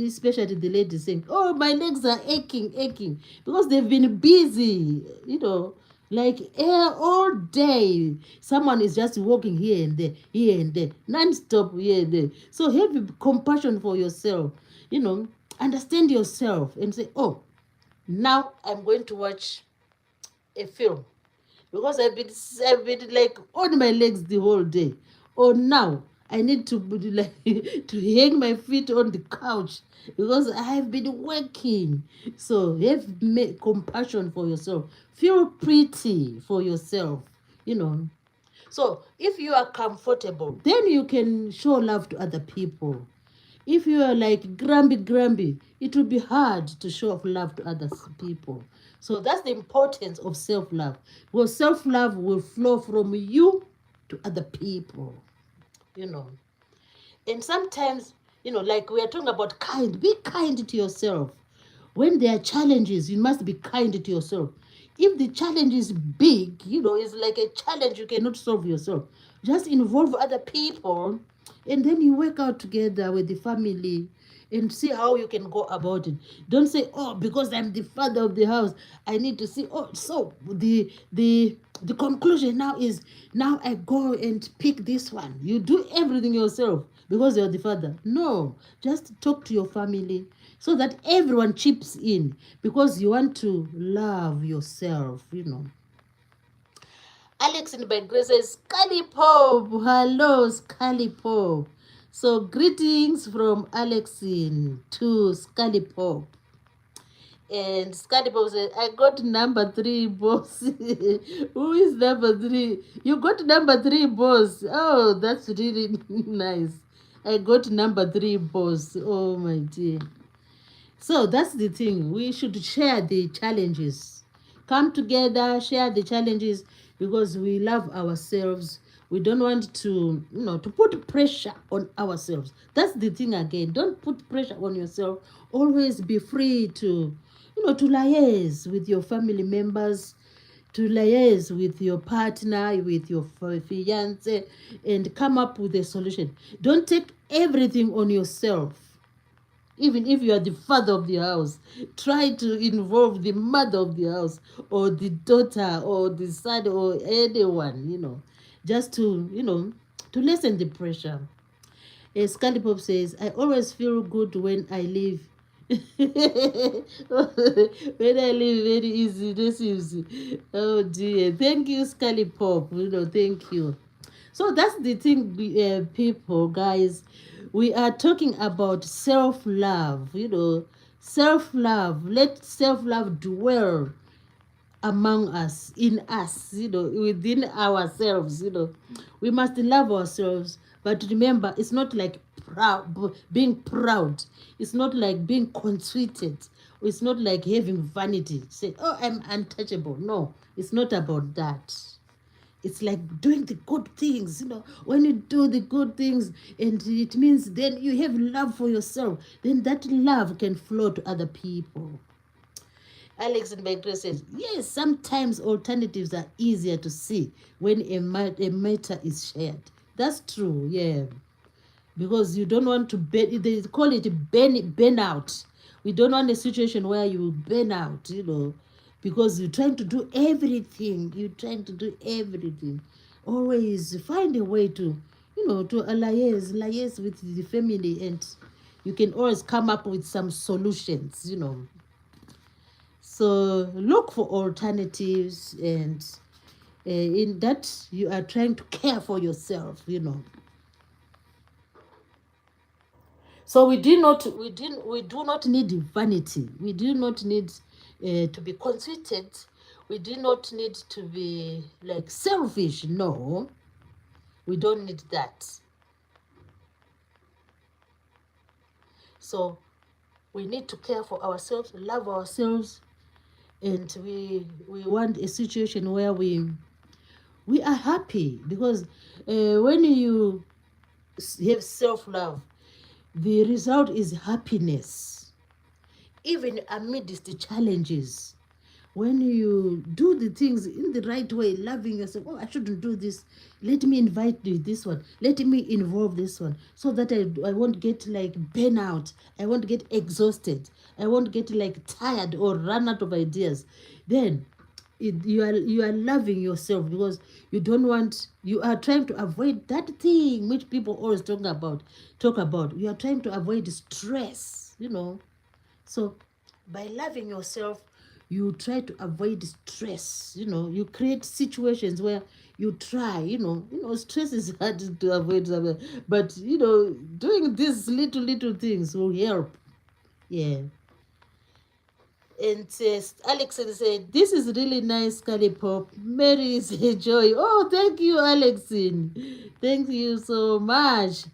especially the ladies saying, oh, my legs are aching, because they've been busy. Like all day, someone is just walking here and there, non-stop here and there. So have compassion for yourself, understand yourself and say, oh, now I'm going to watch a film because I've been like on my legs the whole day. Or now I need to be like to hang my feet on the couch because I have been working. So have compassion for yourself. Feel pretty for yourself. So if you are comfortable, then you can show love to other people. If you are like grumpy, it will be hard to show off love to other people. So that's the importance of self-love. Because self-love will flow from you to other people. And sometimes, like we are talking about be kind to yourself. When there are challenges, you must be kind to yourself. If the challenge is big, it's like a challenge you cannot solve yourself. Just involve other people, and then you work out together with the family, and see how you can go about it. Don't say, oh, because I'm the father of the house, I need to see. Oh, so the conclusion now is, now I go and pick this one. You do everything yourself because you're the father. No, just talk to your family so that everyone chips in, because you want to love yourself, you know. Alex in by Grace says, Scully Pop. Hello, Scully Pop. So greetings from Alexin to Scully Pop. And Scully Pop says, I got number 3, boss. Who is number 3? You got number 3, boss. Oh, that's really nice. I got number 3, boss. Oh, my dear. So that's the thing. We should share the challenges. Come together, share the challenges, because we love ourselves. We don't want to, to put pressure on ourselves. That's the thing again. Don't put pressure on yourself. Always be free to, to liaise with your family members, to liaise with your partner, with your fiance, and come up with a solution. Don't take everything on yourself. Even if you are the father of the house, try to involve the mother of the house, or the daughter, or the son, or anyone, just to lessen the pressure. Scully Pop says, I always feel good when I leave. When I live very easy, this is, oh dear. Thank you, Scully Pop. Thank you. So that's the thing, people, guys. We are talking about self-love, self-love. Let self-love dwell among us, in us, within ourselves, We must love ourselves, but remember, it's not like being proud. It's not like being conceited. It's not like having vanity. Say, oh, I'm untouchable. No, it's not about that. It's like doing the good things, When you do the good things, and it means then you have love for yourself, then that love can flow to other people. Alex in Baker says, yes, sometimes alternatives are easier to see when a matter is shared. That's true, yeah. Because you don't want to they call it burn out. We don't want a situation where you burn out, because you're trying to do everything. Always find a way to, to liaise with the family, and you can always come up with some solutions, So look for alternatives, and in that you are trying to care for yourself, So we do not need vanity. We do not need to be conceited. We do not need to be like selfish. No, we don't need that. So we need to care for ourselves, love ourselves, and we want a situation where we are happy, because when you have self-love, the result is happiness, even amidst the challenges. When you do the things in the right way, loving yourself, oh, I shouldn't do this. Let me invite this one. Let me involve this one, so that I won't get like burnout. I won't get exhausted. I won't get like tired or run out of ideas. Then you are loving yourself, because you are trying to avoid that thing which people always talk about. You are trying to avoid stress, So by loving yourself, you try to avoid stress. You create situations where you try, stress is hard to avoid, but doing these little things will help. Yeah. And Alexin said, this is really nice, Scully Pop. Mary is a joy. Oh, thank you, Alexin. Thank you so much.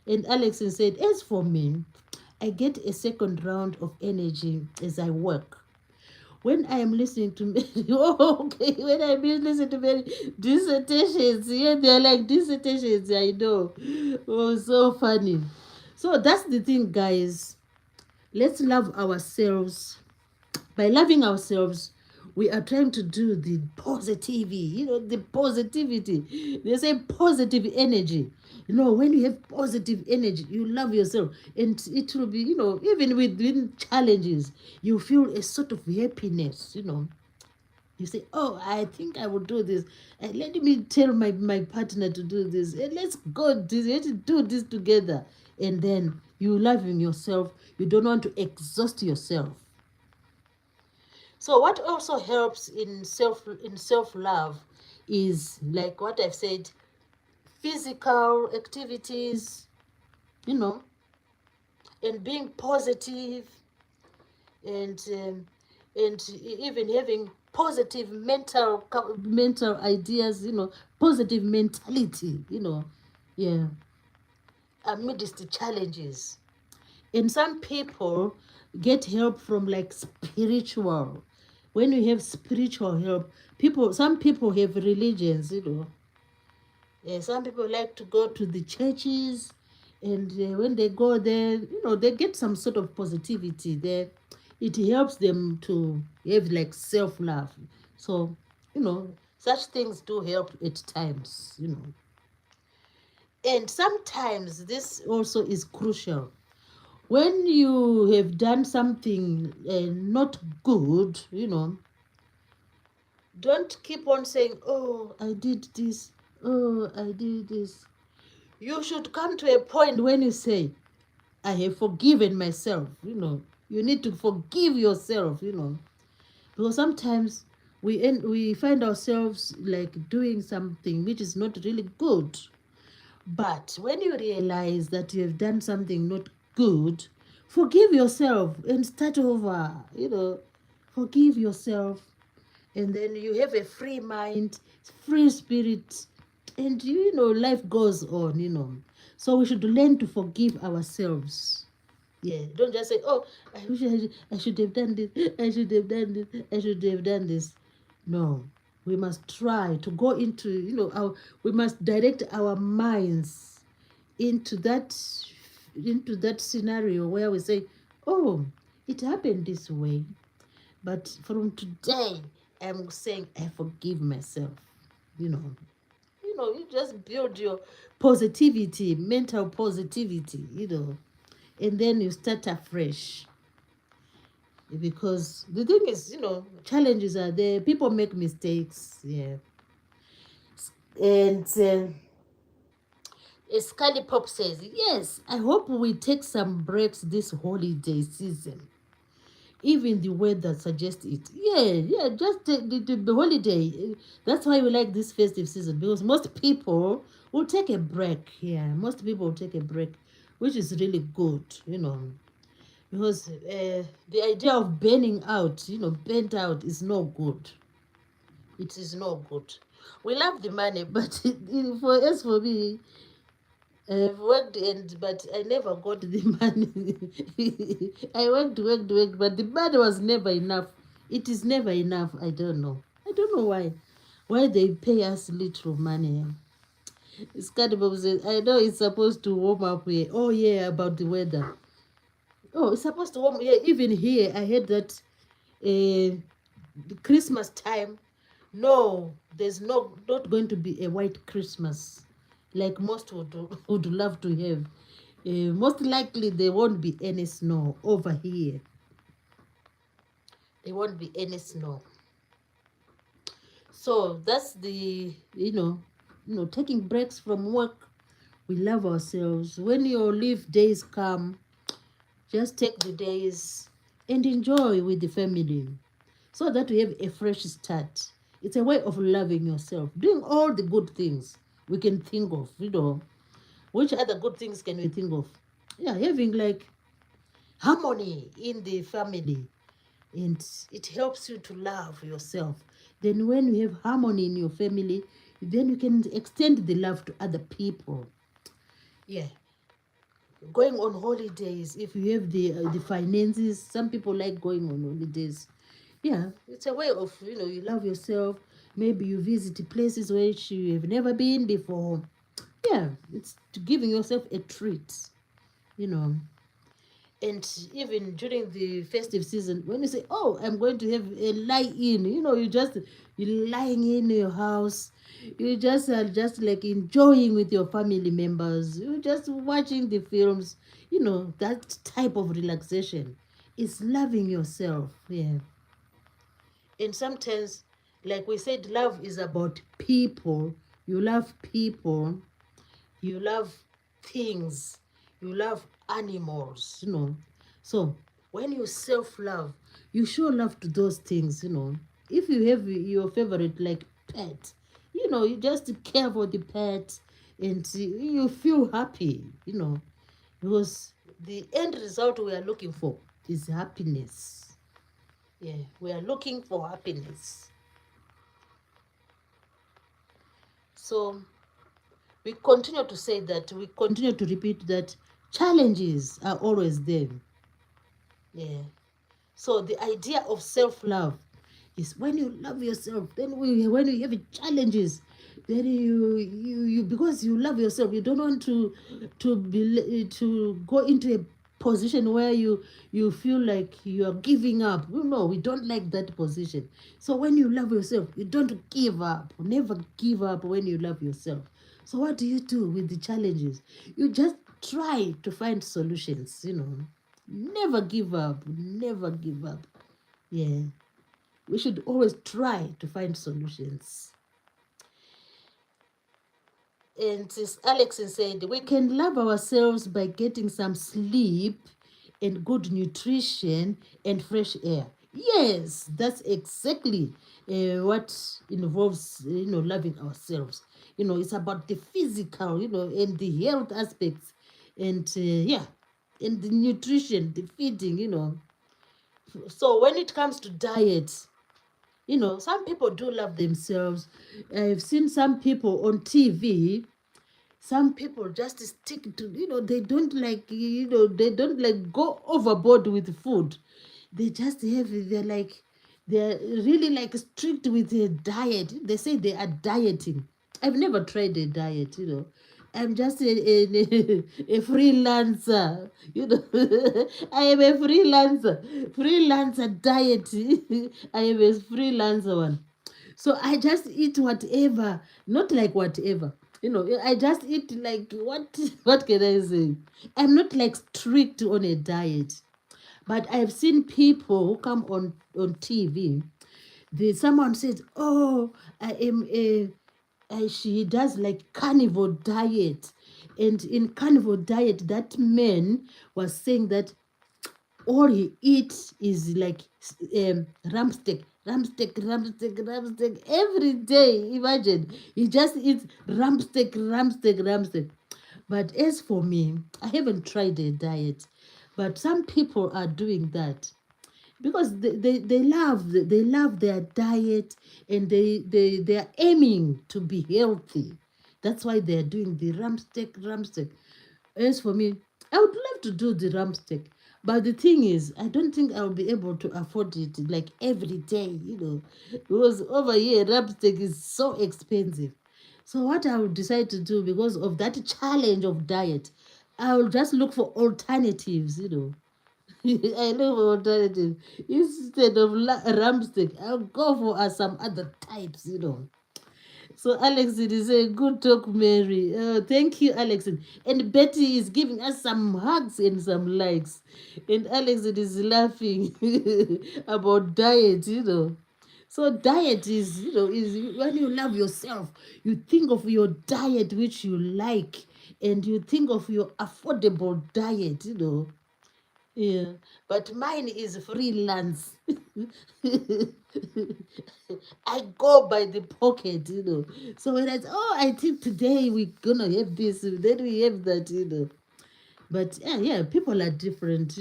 And Alexin said, as for me, I get a second round of energy as I work. When I am listening to when I'm listening to many dissertations, yeah, they're like dissertations, I know. Oh, so funny. So that's the thing, guys. Let's love ourselves. By loving ourselves, we are trying to do the positivity, the positivity. They say positive energy. When you have positive energy, you love yourself, and it will be, even within challenges, you feel a sort of happiness. You say, oh, I think I will do this. And let me tell my partner to do this. And let's let's do this together. And then you loving yourself. You don't want to exhaust yourself. So what also helps in self-love is, like what I've said, physical activities, you know, and being positive, and even having positive mental ideas, positive mentality, yeah, amidst the challenges. And some people get help from like spiritual. When you have spiritual help, some people have religions. Some people like to go to the churches, and when they go there, they get some sort of positivity there. It helps them to have like self-love. So, such things do help at times. And sometimes this also is crucial. When you have done something not good, don't keep on saying, oh, I did this, oh, I did this. You should come to a point when you say, I have forgiven myself. You need to forgive yourself. Because sometimes we find ourselves like doing something which is not really good. But when you realize that you have done something not good, forgive yourself and start over. Forgive yourself, and then you have a free mind, free spirit, and life goes on. So we should learn to forgive ourselves. Yeah, don't just say, oh, I wish I should have done this, I should have done this, I should have done this. No, we must try to go into, we must direct our minds into that scenario where we say, oh, it happened this way, but from today, I'm saying I forgive myself. You just build your positivity, mental positivity. And then you start afresh. Because the thing is, challenges are there. People make mistakes. Yeah. And Scully Pop says, yes, I hope we take some breaks this holiday season. Even the weather suggests it. Yeah, just the holiday. That's why we like this festive season, because most people will take a break. Yeah, most people will take a break, which is really good. Because the idea of burning out, burnt out is no good. It is no good. We love the money, but for me, I've worked, but I never got the money. I worked, but the money was never enough. It is never enough. I don't know. I don't know why. Why they pay us little money. Scotty says, I know it's supposed to warm up here. Oh yeah, about the weather. Oh, it's supposed to warm. Yeah, even here, I heard that the Christmas time. No, there's not going to be a white Christmas like most would love to have. Most likely, there won't be any snow over here. There won't be any snow. So that's the taking breaks from work. We love ourselves. When your leave days come, just take the days and enjoy with the family, so that we have a fresh start. It's a way of loving yourself, doing all the good things we can think of. Which other good things can we think of? Yeah, having like harmony in the family, and it helps you to love yourself. Then when you have harmony in your family, then you can extend the love to other people. Yeah. Going on holidays, if you have the finances, some people like going on holidays. Yeah, it's a way of, you love yourself. Maybe you visit places where you have never been before. Yeah, it's giving yourself a treat, you know. And even during the festive season, when you say, oh, I'm going to have a lie-in, you're lying in your house, you just are just like enjoying with your family members, you're just watching the films, that type of relaxation is loving yourself. Yeah. And sometimes, like we said, love is about people. You love people, you love things, you love animals. So when you self-love, you show love to those things. If you have your favorite like pet, you just care for the pet, and you feel happy. Because the end result we are looking for is happiness. Yeah, we are looking for happiness. So we continue to say that, we continue to repeat that challenges are always there. Yeah. So the idea of self-love is when you love yourself, then when you have challenges, then you because you love yourself, you don't want to go into a position where you feel like you are giving up. No, we don't like that position. So when you love yourself, you don't give up. Never give up when you love yourself. So what do you do with the challenges? You just try to find solutions. Never give up. Never give up. Yeah. We should always try to find solutions. And as Alex said, we can love ourselves by getting some sleep and good nutrition and fresh air. Yes, that's exactly what involves, loving ourselves. It's about the physical, and the health aspects, and yeah, and the nutrition, the feeding. So when it comes to diet, some people do love themselves. I've seen some people on TV. Some people just stick to, they don't like go overboard with food. They just have, they're really like strict with their diet. They say they are dieting. I've never tried a diet. I'm just a freelancer. I am a freelancer diet. I am a freelancer one. So I just eat whatever, not like whatever. I just eat like what can I say? I'm not like strict on a diet. But I've seen people who come on TV. Someone says, "Oh, I am a," she does like carnivore diet, and in carnivore diet, that man was saying that all he eats is like ram steak, ram steak, ram steak, ram steak every day. Imagine, he just eats ram steak, ram steak, ram steak. But as for me, I haven't tried a diet, but some people are doing that because they love their diet, and they are aiming to be healthy. That's why they're doing the ram steak. As for me, I would love to do the ram steak, but the thing is, I don't think I'll be able to afford it like every day. Because over here ram steak is so expensive. So what I will decide to do, because of that challenge of diet, I will just look for alternatives. I look for alternatives. Instead of ram steak, I'll go for some other types. So Alex, it is a good talk, Mary. Thank you, Alex. And Betty is giving us some hugs and some likes. And Alex, it is laughing about diet. So diet is when you love yourself, you think of your diet which you like, and you think of your affordable diet. Yeah, but mine is freelance. I go by the pocket. So when I say, oh, I think today we're gonna have this, then we have that. But yeah, people are different.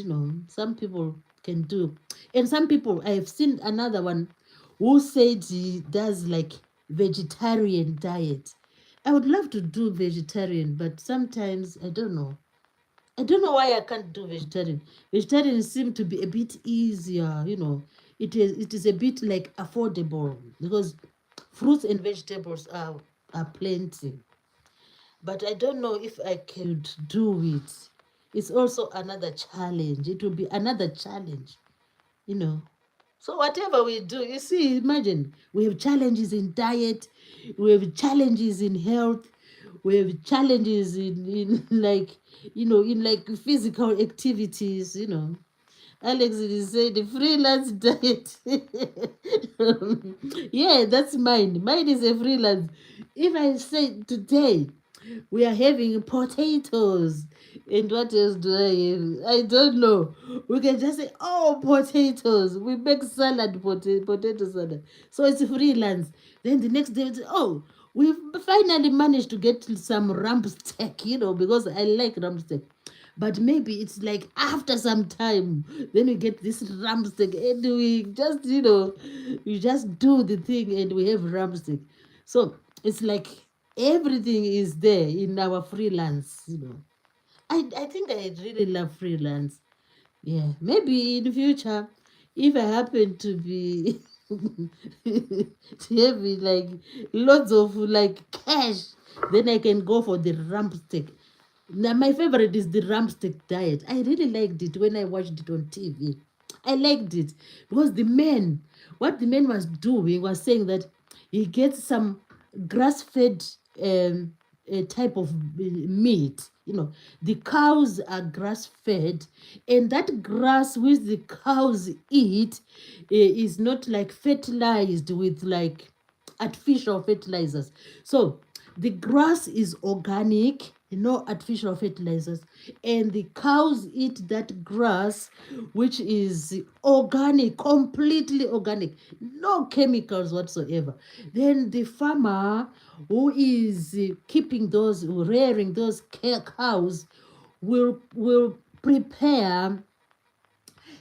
Some people can do, and some people, I've seen another one who said he does like vegetarian diet. I would love to do vegetarian, but sometimes I don't know. I don't know why I can't do vegetarian. Vegetarian seem to be a bit easier. It is a bit like affordable because fruits and vegetables are plenty. But I don't know if I could do it. it's also another challenge. It will be another challenge, you know. So whatever we do, you see, imagine we have challenges in diet, we have challenges in health, we have challenges in like, in like physical activities, Alex is saying the freelance diet. Yeah, that's mine. Mine is a freelance. If I say today we are having potatoes, and what else do I have? I don't know. We can just say, oh, potatoes. We make salad, potato salad. So it's freelance. Then the next day, oh, we finally managed to get some rump steak, because I like rump steak. But maybe it's like after some time, then we get this rumstick and we just, we just do the thing and we have rumstick. So it's like everything is there in our freelance. I think I really love freelance. Yeah, maybe in the future, if I happen to be to have like lots of like cash, then I can go for the rump stick. Now, my favorite is the rump stick diet. I really liked it when I watched it on TV. I liked it because what the man was doing was saying that he gets some grass-fed type of meat. The cows are grass-fed, and that grass which the cows eat is not like fertilized with like artificial fertilizers. So the grass is organic, no artificial fertilizers, and the cows eat that grass, which is organic, completely organic, no chemicals whatsoever. Then the farmer who is keeping those, rearing those cows, will prepare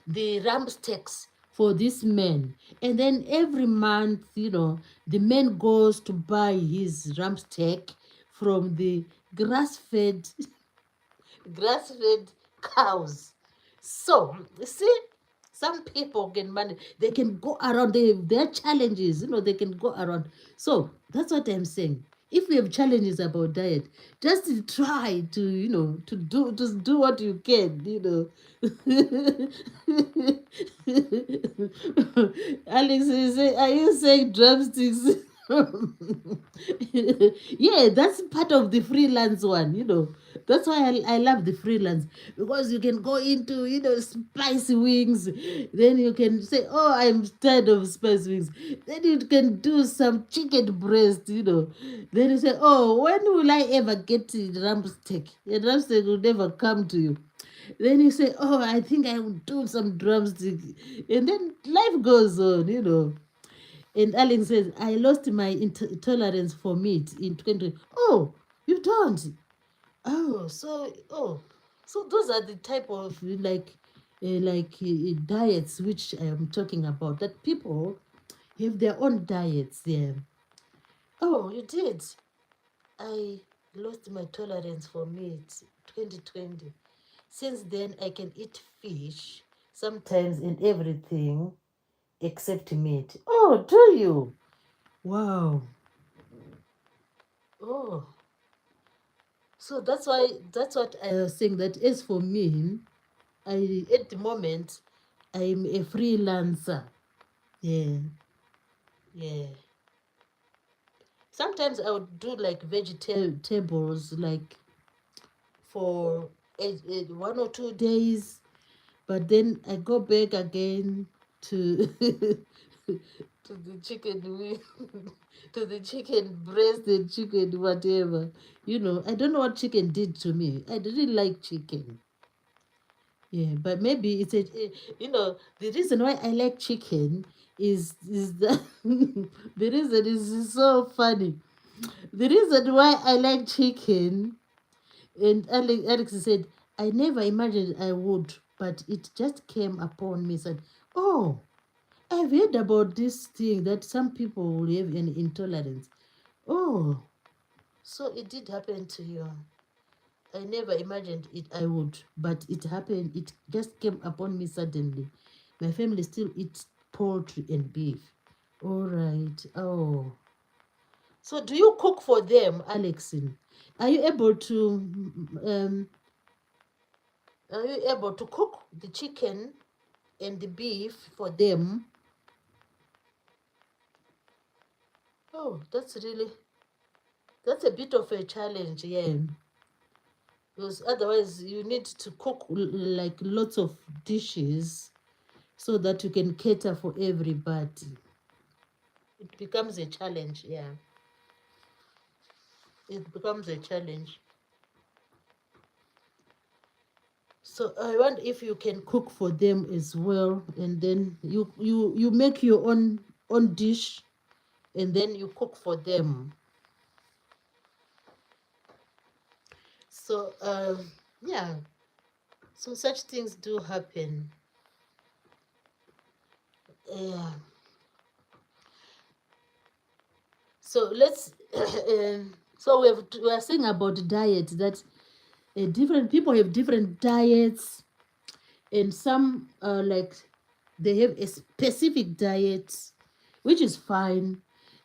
the ram steaks for this man, and then every month, the man goes to buy his ram steak from the grass-fed grass-fed cows. So you see, some people can manage, they can go around, their challenges, they can go around. So that's what I'm saying. If we have challenges about diet, just try to, to do what you can, Alex is saying, are you saying drumsticks? Yeah, that's part of the freelance one. That's why I love the freelance, because you can go into, spicy wings. Then you can say, oh, I'm tired of spicy wings. Then you can do some chicken breast. Then you say, oh, when will I ever get a ram steak? A ram steak will never come to you. Then you say, oh, I think I will do some drumstick. And then life goes on. And Alex says, I lost my tolerance for meat in 20. Oh, you don't? So those are the type of diets which I am talking about. That people have their own diets. Yeah. Oh, you did. I lost my tolerance for meat 2020. Since then, I can eat fish sometimes and everything except meat. Oh, do you? Wow. Oh, so that's what I was saying. That as for me, at the moment I'm a freelancer. Yeah, yeah. Sometimes I would do like vegetables, like for 1 or 2 days, but then I go back again to to the chicken wing, to the chicken breast and chicken whatever. I don't know what chicken did to me. I didn't like chicken. Yeah, but maybe the reason why I like chicken is that the reason is so funny. The reason why I like chicken, and Alex said, I never imagined I would, but it just came upon me. Said, oh, I've heard about this thing that some people will have an intolerance. Oh, so it did happen to you. I never imagined it I would, but it happened. It just came upon me suddenly. My family still eats poultry and beef. All right. Oh. So do you cook for them, Alexin? Are you able to Are you able to cook the chicken and the beef for them? Oh, that's a bit of a challenge, yeah. Because otherwise you need to cook like lots of dishes so that you can cater for everybody. It becomes a challenge, yeah. It becomes a challenge. So I wonder if you can cook for them as well, and then you make your own dish, and then you cook for them. So yeah, so such things do happen. Yeah. So let's so we are saying about diet that different people have different diets, and some like they have a specific diet, which is fine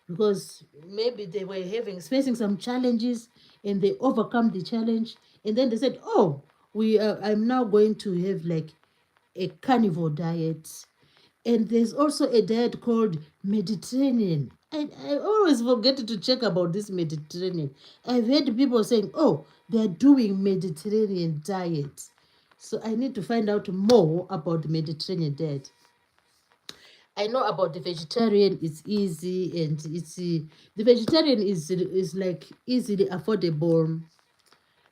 because maybe they were facing some challenges and they overcome the challenge, and then they said, oh, we I'm now going to have like a carnivore diet. And there's also a diet called Mediterranean. I always forget to check about this Mediterranean. I've heard people saying, oh, they're doing Mediterranean diet. So I need to find out more about the Mediterranean diet. I know about the vegetarian, it's easy, and the vegetarian is like easily affordable,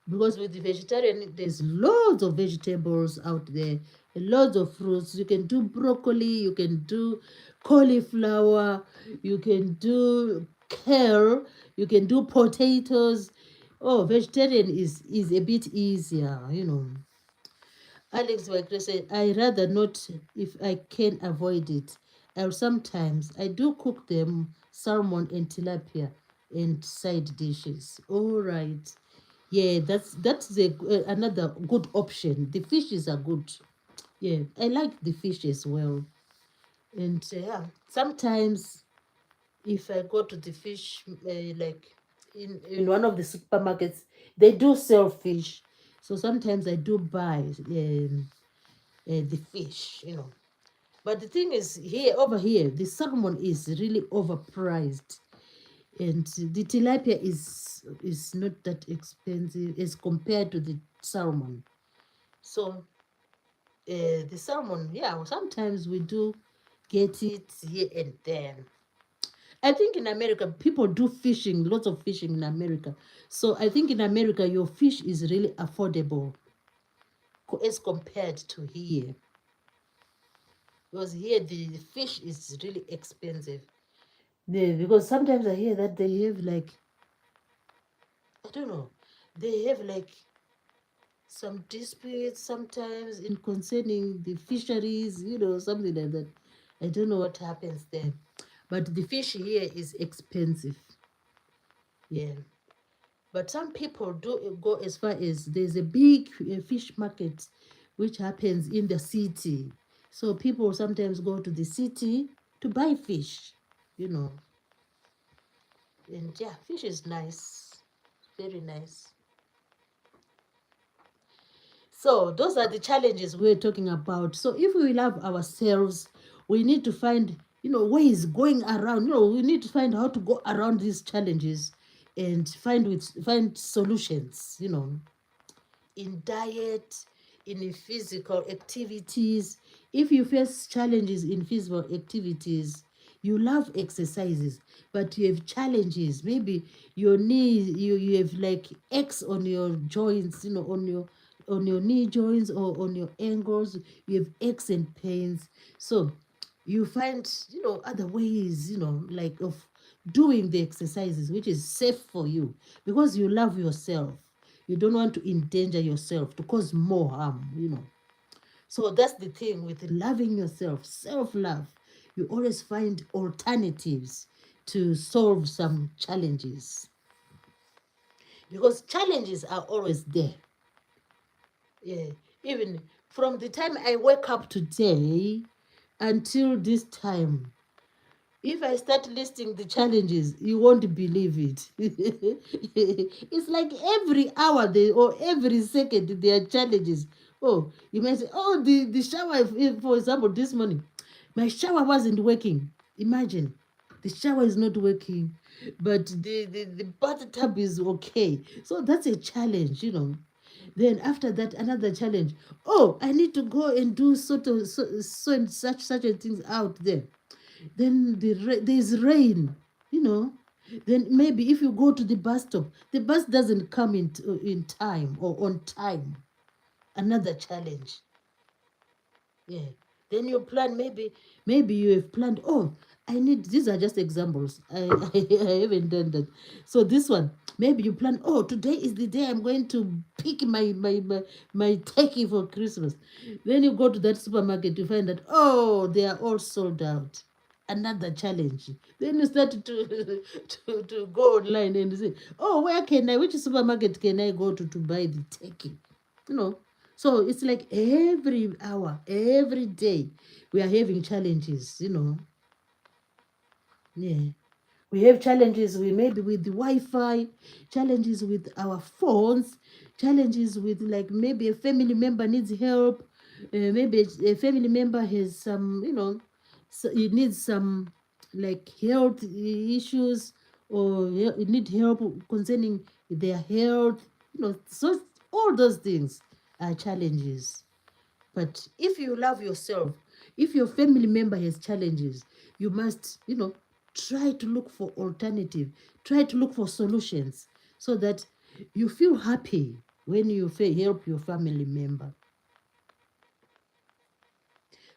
because with the vegetarian there's loads of vegetables out there, loads of fruits. You can do broccoli, you can do cauliflower, you can do kale, you can do potatoes. Oh, vegetarian is a bit easier, you know. Alex Wagre said, I rather not if I can avoid it. Sometimes I do cook them salmon and tilapia and side dishes. All right. Yeah, that's another good option. The fishes are good. Yeah, I like the fish as well. And yeah, sometimes if I go to the fish, like in one of the supermarkets, they do sell fish. So sometimes I do buy the fish, you know. But the thing is, over here, the salmon is really overpriced, and the tilapia is not that expensive as compared to the salmon. So the salmon, yeah, sometimes we do get it here and there. I think in America, people do fishing, lots of fishing in America. So I think in America, your fish is really affordable as compared to here. Because here, the fish is really expensive. Because sometimes I hear that they have like, I don't know, they have like some disputes sometimes in concerning the fisheries, you know, something like that. I don't know what happens there. But the fish here is expensive. Yeah. But some people do go as far as there's a big fish market which happens in the city. So people sometimes go to the city to buy fish, you know. And yeah, fish is nice. Very nice. So those are the challenges we're talking about. So if we love ourselves, we need to find, you know, ways going around. You know, we need to find how to go around these challenges and find solutions, you know, in diet, in physical activities. If you face challenges in physical activities, you love exercises, but you have challenges. Maybe your knee, you have like X on your joints, you know, on your knee joints or on your ankles. You have aches and pains. So you find, you know, other ways, you know, like of doing the exercises, which is safe for you because you love yourself. You don't want to endanger yourself to cause more harm, you know. So that's the thing with loving yourself, self-love. You always find alternatives to solve some challenges because challenges are always there. Yeah, even from the time I wake up today until this time, if I start listing the challenges, you won't believe it. It's like every hour or every second there are challenges Oh, you may say, oh, the shower, if, for example, this morning, my shower wasn't working. Imagine, the shower is not working, but the bathtub is okay. So that's a challenge, you know. Then after that, another challenge. Oh, I need to go and do so and such and things out there. Then there's rain, you know. Then maybe if you go to the bus stop, the bus doesn't come in time or on time. Another challenge. Yeah. Then you plan, maybe you have planned, oh, I need, these are just examples. I haven't done that. So this one, maybe you plan, oh, today is the day I'm going to pick my turkey for Christmas. Then you go to that supermarket, you find that, oh, they are all sold out. Another challenge. Then you start to go online and say, oh, which supermarket can I go to buy the turkey? You know, so it's like every hour, every day, we are having challenges, you know. Yeah. We have challenges we maybe with the Wi-Fi, challenges with our phones, challenges with like maybe a family member needs help, maybe a family member has some, you know, so it needs some like health issues, or it need help concerning their health, you know. So all those things are challenges. But if you love yourself, if your family member has challenges, you must, you know, try to look for alternative, try to look for solutions so that you feel happy when you help your family member.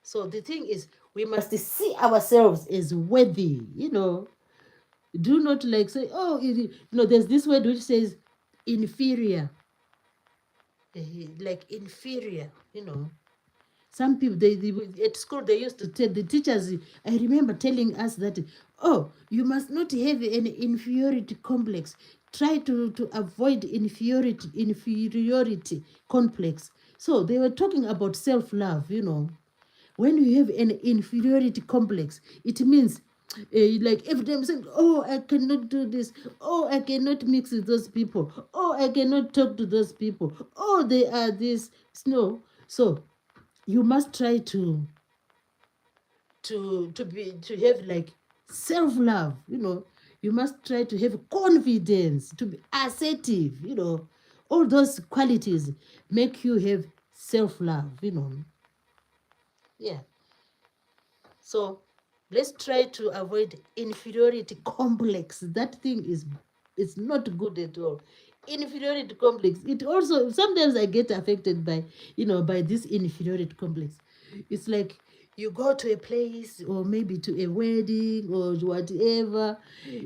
So the thing is, we must see ourselves as worthy, you know. Do not like say, oh, you know, there's this word which says inferior, like inferior, you know. Some people, they at school they used to tell the teachers. I remember telling us that, oh, you must not have an inferiority complex. Try to avoid inferiority complex. So they were talking about self love. You know, when you have an inferiority complex, it means. Like every time saying, oh, I cannot do this, oh, I cannot mix with those people, oh, I cannot talk to those people, oh, they are this. No, so you must try to have like self-love, you know. You must try to have confidence, to be assertive, you know. All those qualities make you have self-love, you know. Yeah. So let's try to avoid inferiority complex. That thing is, it's not good at all. Inferiority complex, it also, sometimes I get affected by, you know, by this inferiority complex. It's like you go to a place or maybe to a wedding or whatever,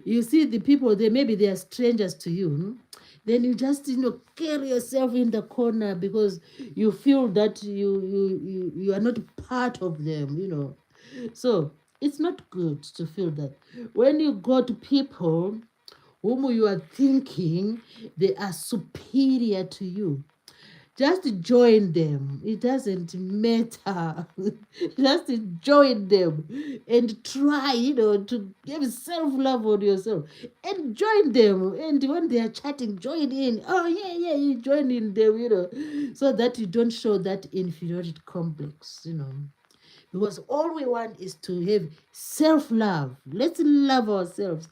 you see the people there, maybe they are strangers to you, then you just, you know, carry yourself in the corner because you feel that you are not part of them, you know. So it's not good to feel that. When you go to people whom you are thinking they are superior to you, just join them. It doesn't matter. Just join them and try, you know, to give self love on yourself and join them. And when they are chatting, join in. Oh, yeah, yeah, you join in them, you know, so that you don't show that inferiority complex, you know. Because all we want is to have self love. Let's love ourselves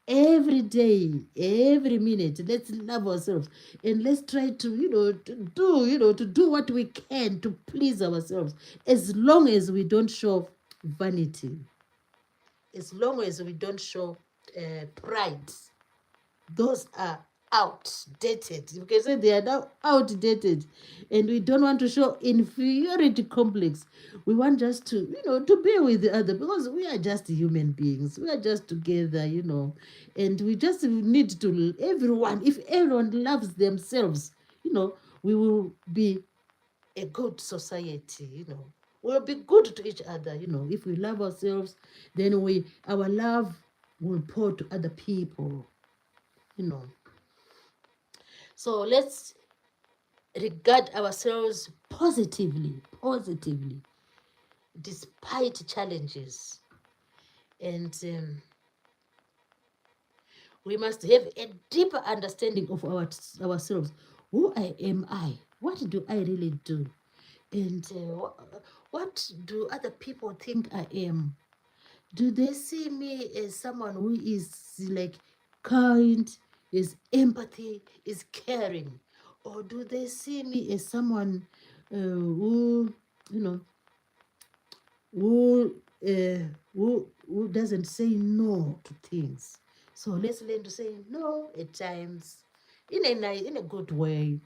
every day, every minute. Let's love ourselves and let's try to, you know, to do what we can to please ourselves, as long as we don't show vanity, as long as we don't show pride. Those are outdated. You can say they are now outdated, and we don't want to show inferiority complex. We want just to, you know, to be with the other, because we are just human beings. We are just together, you know, and we just need to, everyone, if everyone loves themselves, you know, we will be a good society, you know. We'll be good to each other, you know. If we love ourselves, then our love will pour to other people, you know. So let's regard ourselves positively, despite challenges. And we must have a deeper understanding of ourselves. Who am I? What do I really do? And what do other people think I am? Do they see me as someone who is like kind, is empathy, is caring? Or do they see me as someone who, you know, who, who doesn't say no to things? So let's learn to say no at times in a good way.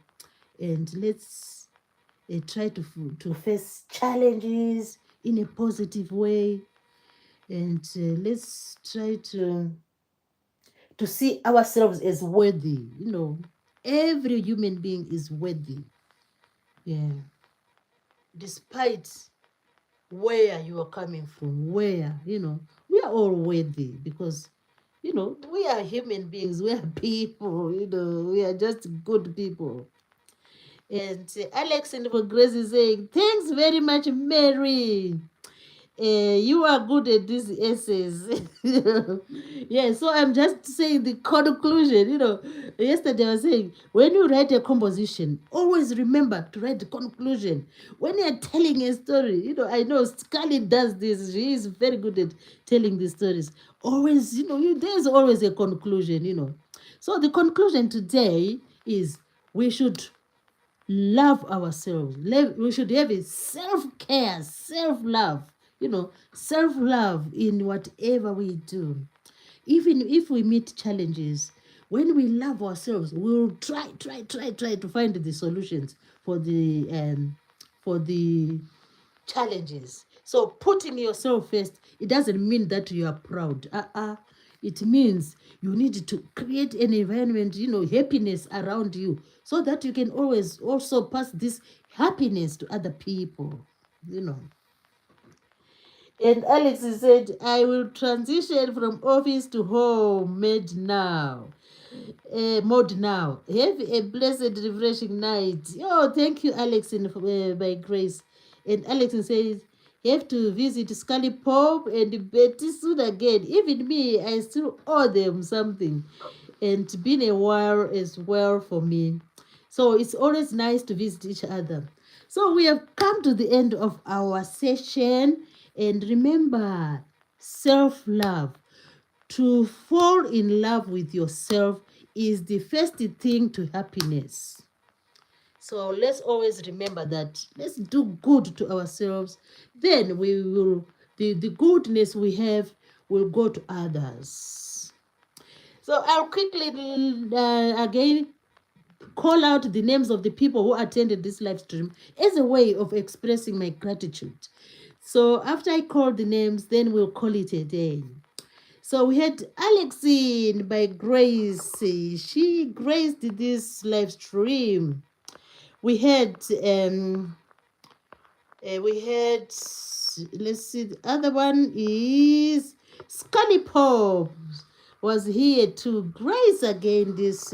And let's try to face challenges in a positive way. And let's try to see ourselves as worthy. Every human being is worthy. Yeah. Despite where you are coming from, we are all worthy because, we are human beings. We are people, we are just good people. And Alex and Grace is saying, thanks very much, Mary. You are good at these essays. Yeah, so I'm just saying the conclusion. Yesterday I was saying, when you write a composition, always remember to write the conclusion. When you're telling a story, I know Scully does this. She is very good at telling the stories. Always, there's always a conclusion. So the conclusion today is we should love ourselves. We should have a self-care, self-love, self-love in whatever we do. Even if we meet challenges, when we love ourselves, we'll try to find the solutions for the challenges. So putting yourself first, it doesn't mean that you are proud. It means you need to create an environment, happiness around you, so that you can always also pass this happiness to other people. And Alex said, I will transition from office to home mode now. Have a blessed, refreshing night. Oh, thank you, Alex, by grace. And Alex says, you have to visit Scully Pope and Betty soon again. Even me, I still owe them something. And it's been a while as well for me. So it's always nice to visit each other. So we have come to the end of our session. And remember, self-love. To fall in love with yourself is the first thing to happiness. So let's always remember that. Let's do good to ourselves. Then the goodness we have will go to others. So I'll quickly again call out the names of the people who attended this live stream as a way of expressing my gratitude. So after I call the names, then we'll call it a day. So we had Alexine by Grace. She graced this live stream. We had let's see, the other one is Scully Pope was here to grace again this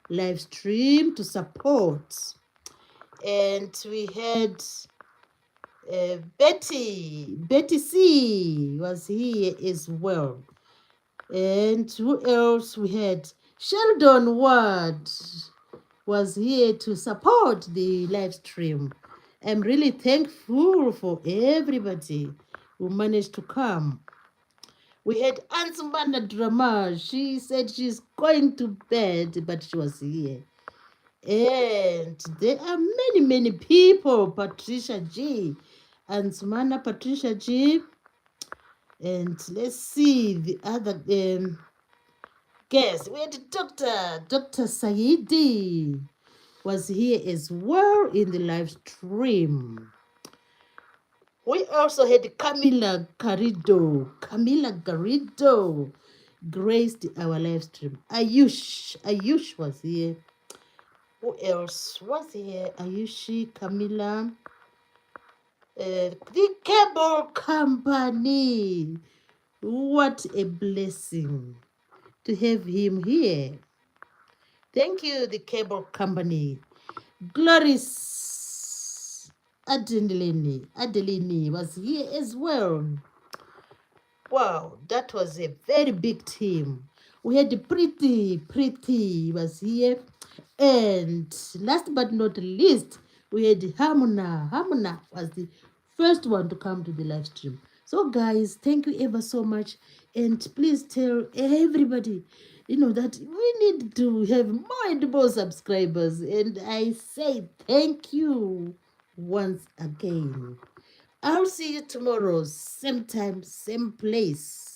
live stream to support. And we had Betty C was here as well. And who else we had? Sheldon Ward was here to support the live stream. I'm really thankful for everybody who managed to come. We had Ansumana Drama. She said she's going to bed, but she was here. And there are many people. Patricia G. Ansumana Patricia G. And let's see the other guest. We had Dr. Saidi was here as well in the live stream. We also had Camila Garrido. Camila Garrido graced our live stream. Ayush was here. Who else was here? Ayushi, Camila. The cable company. What a blessing to have him here. Thank you, the cable company. Gloris Adeline was here as well. Wow, that was a very big team. We had Pretty was here. And last but not least, We had Hamuna. Hamuna was the first one to come to the live stream. So, guys, thank you ever so much. And please tell everybody, that we need to have more and more subscribers. And I say thank you once again. I'll see you tomorrow, same time, same place.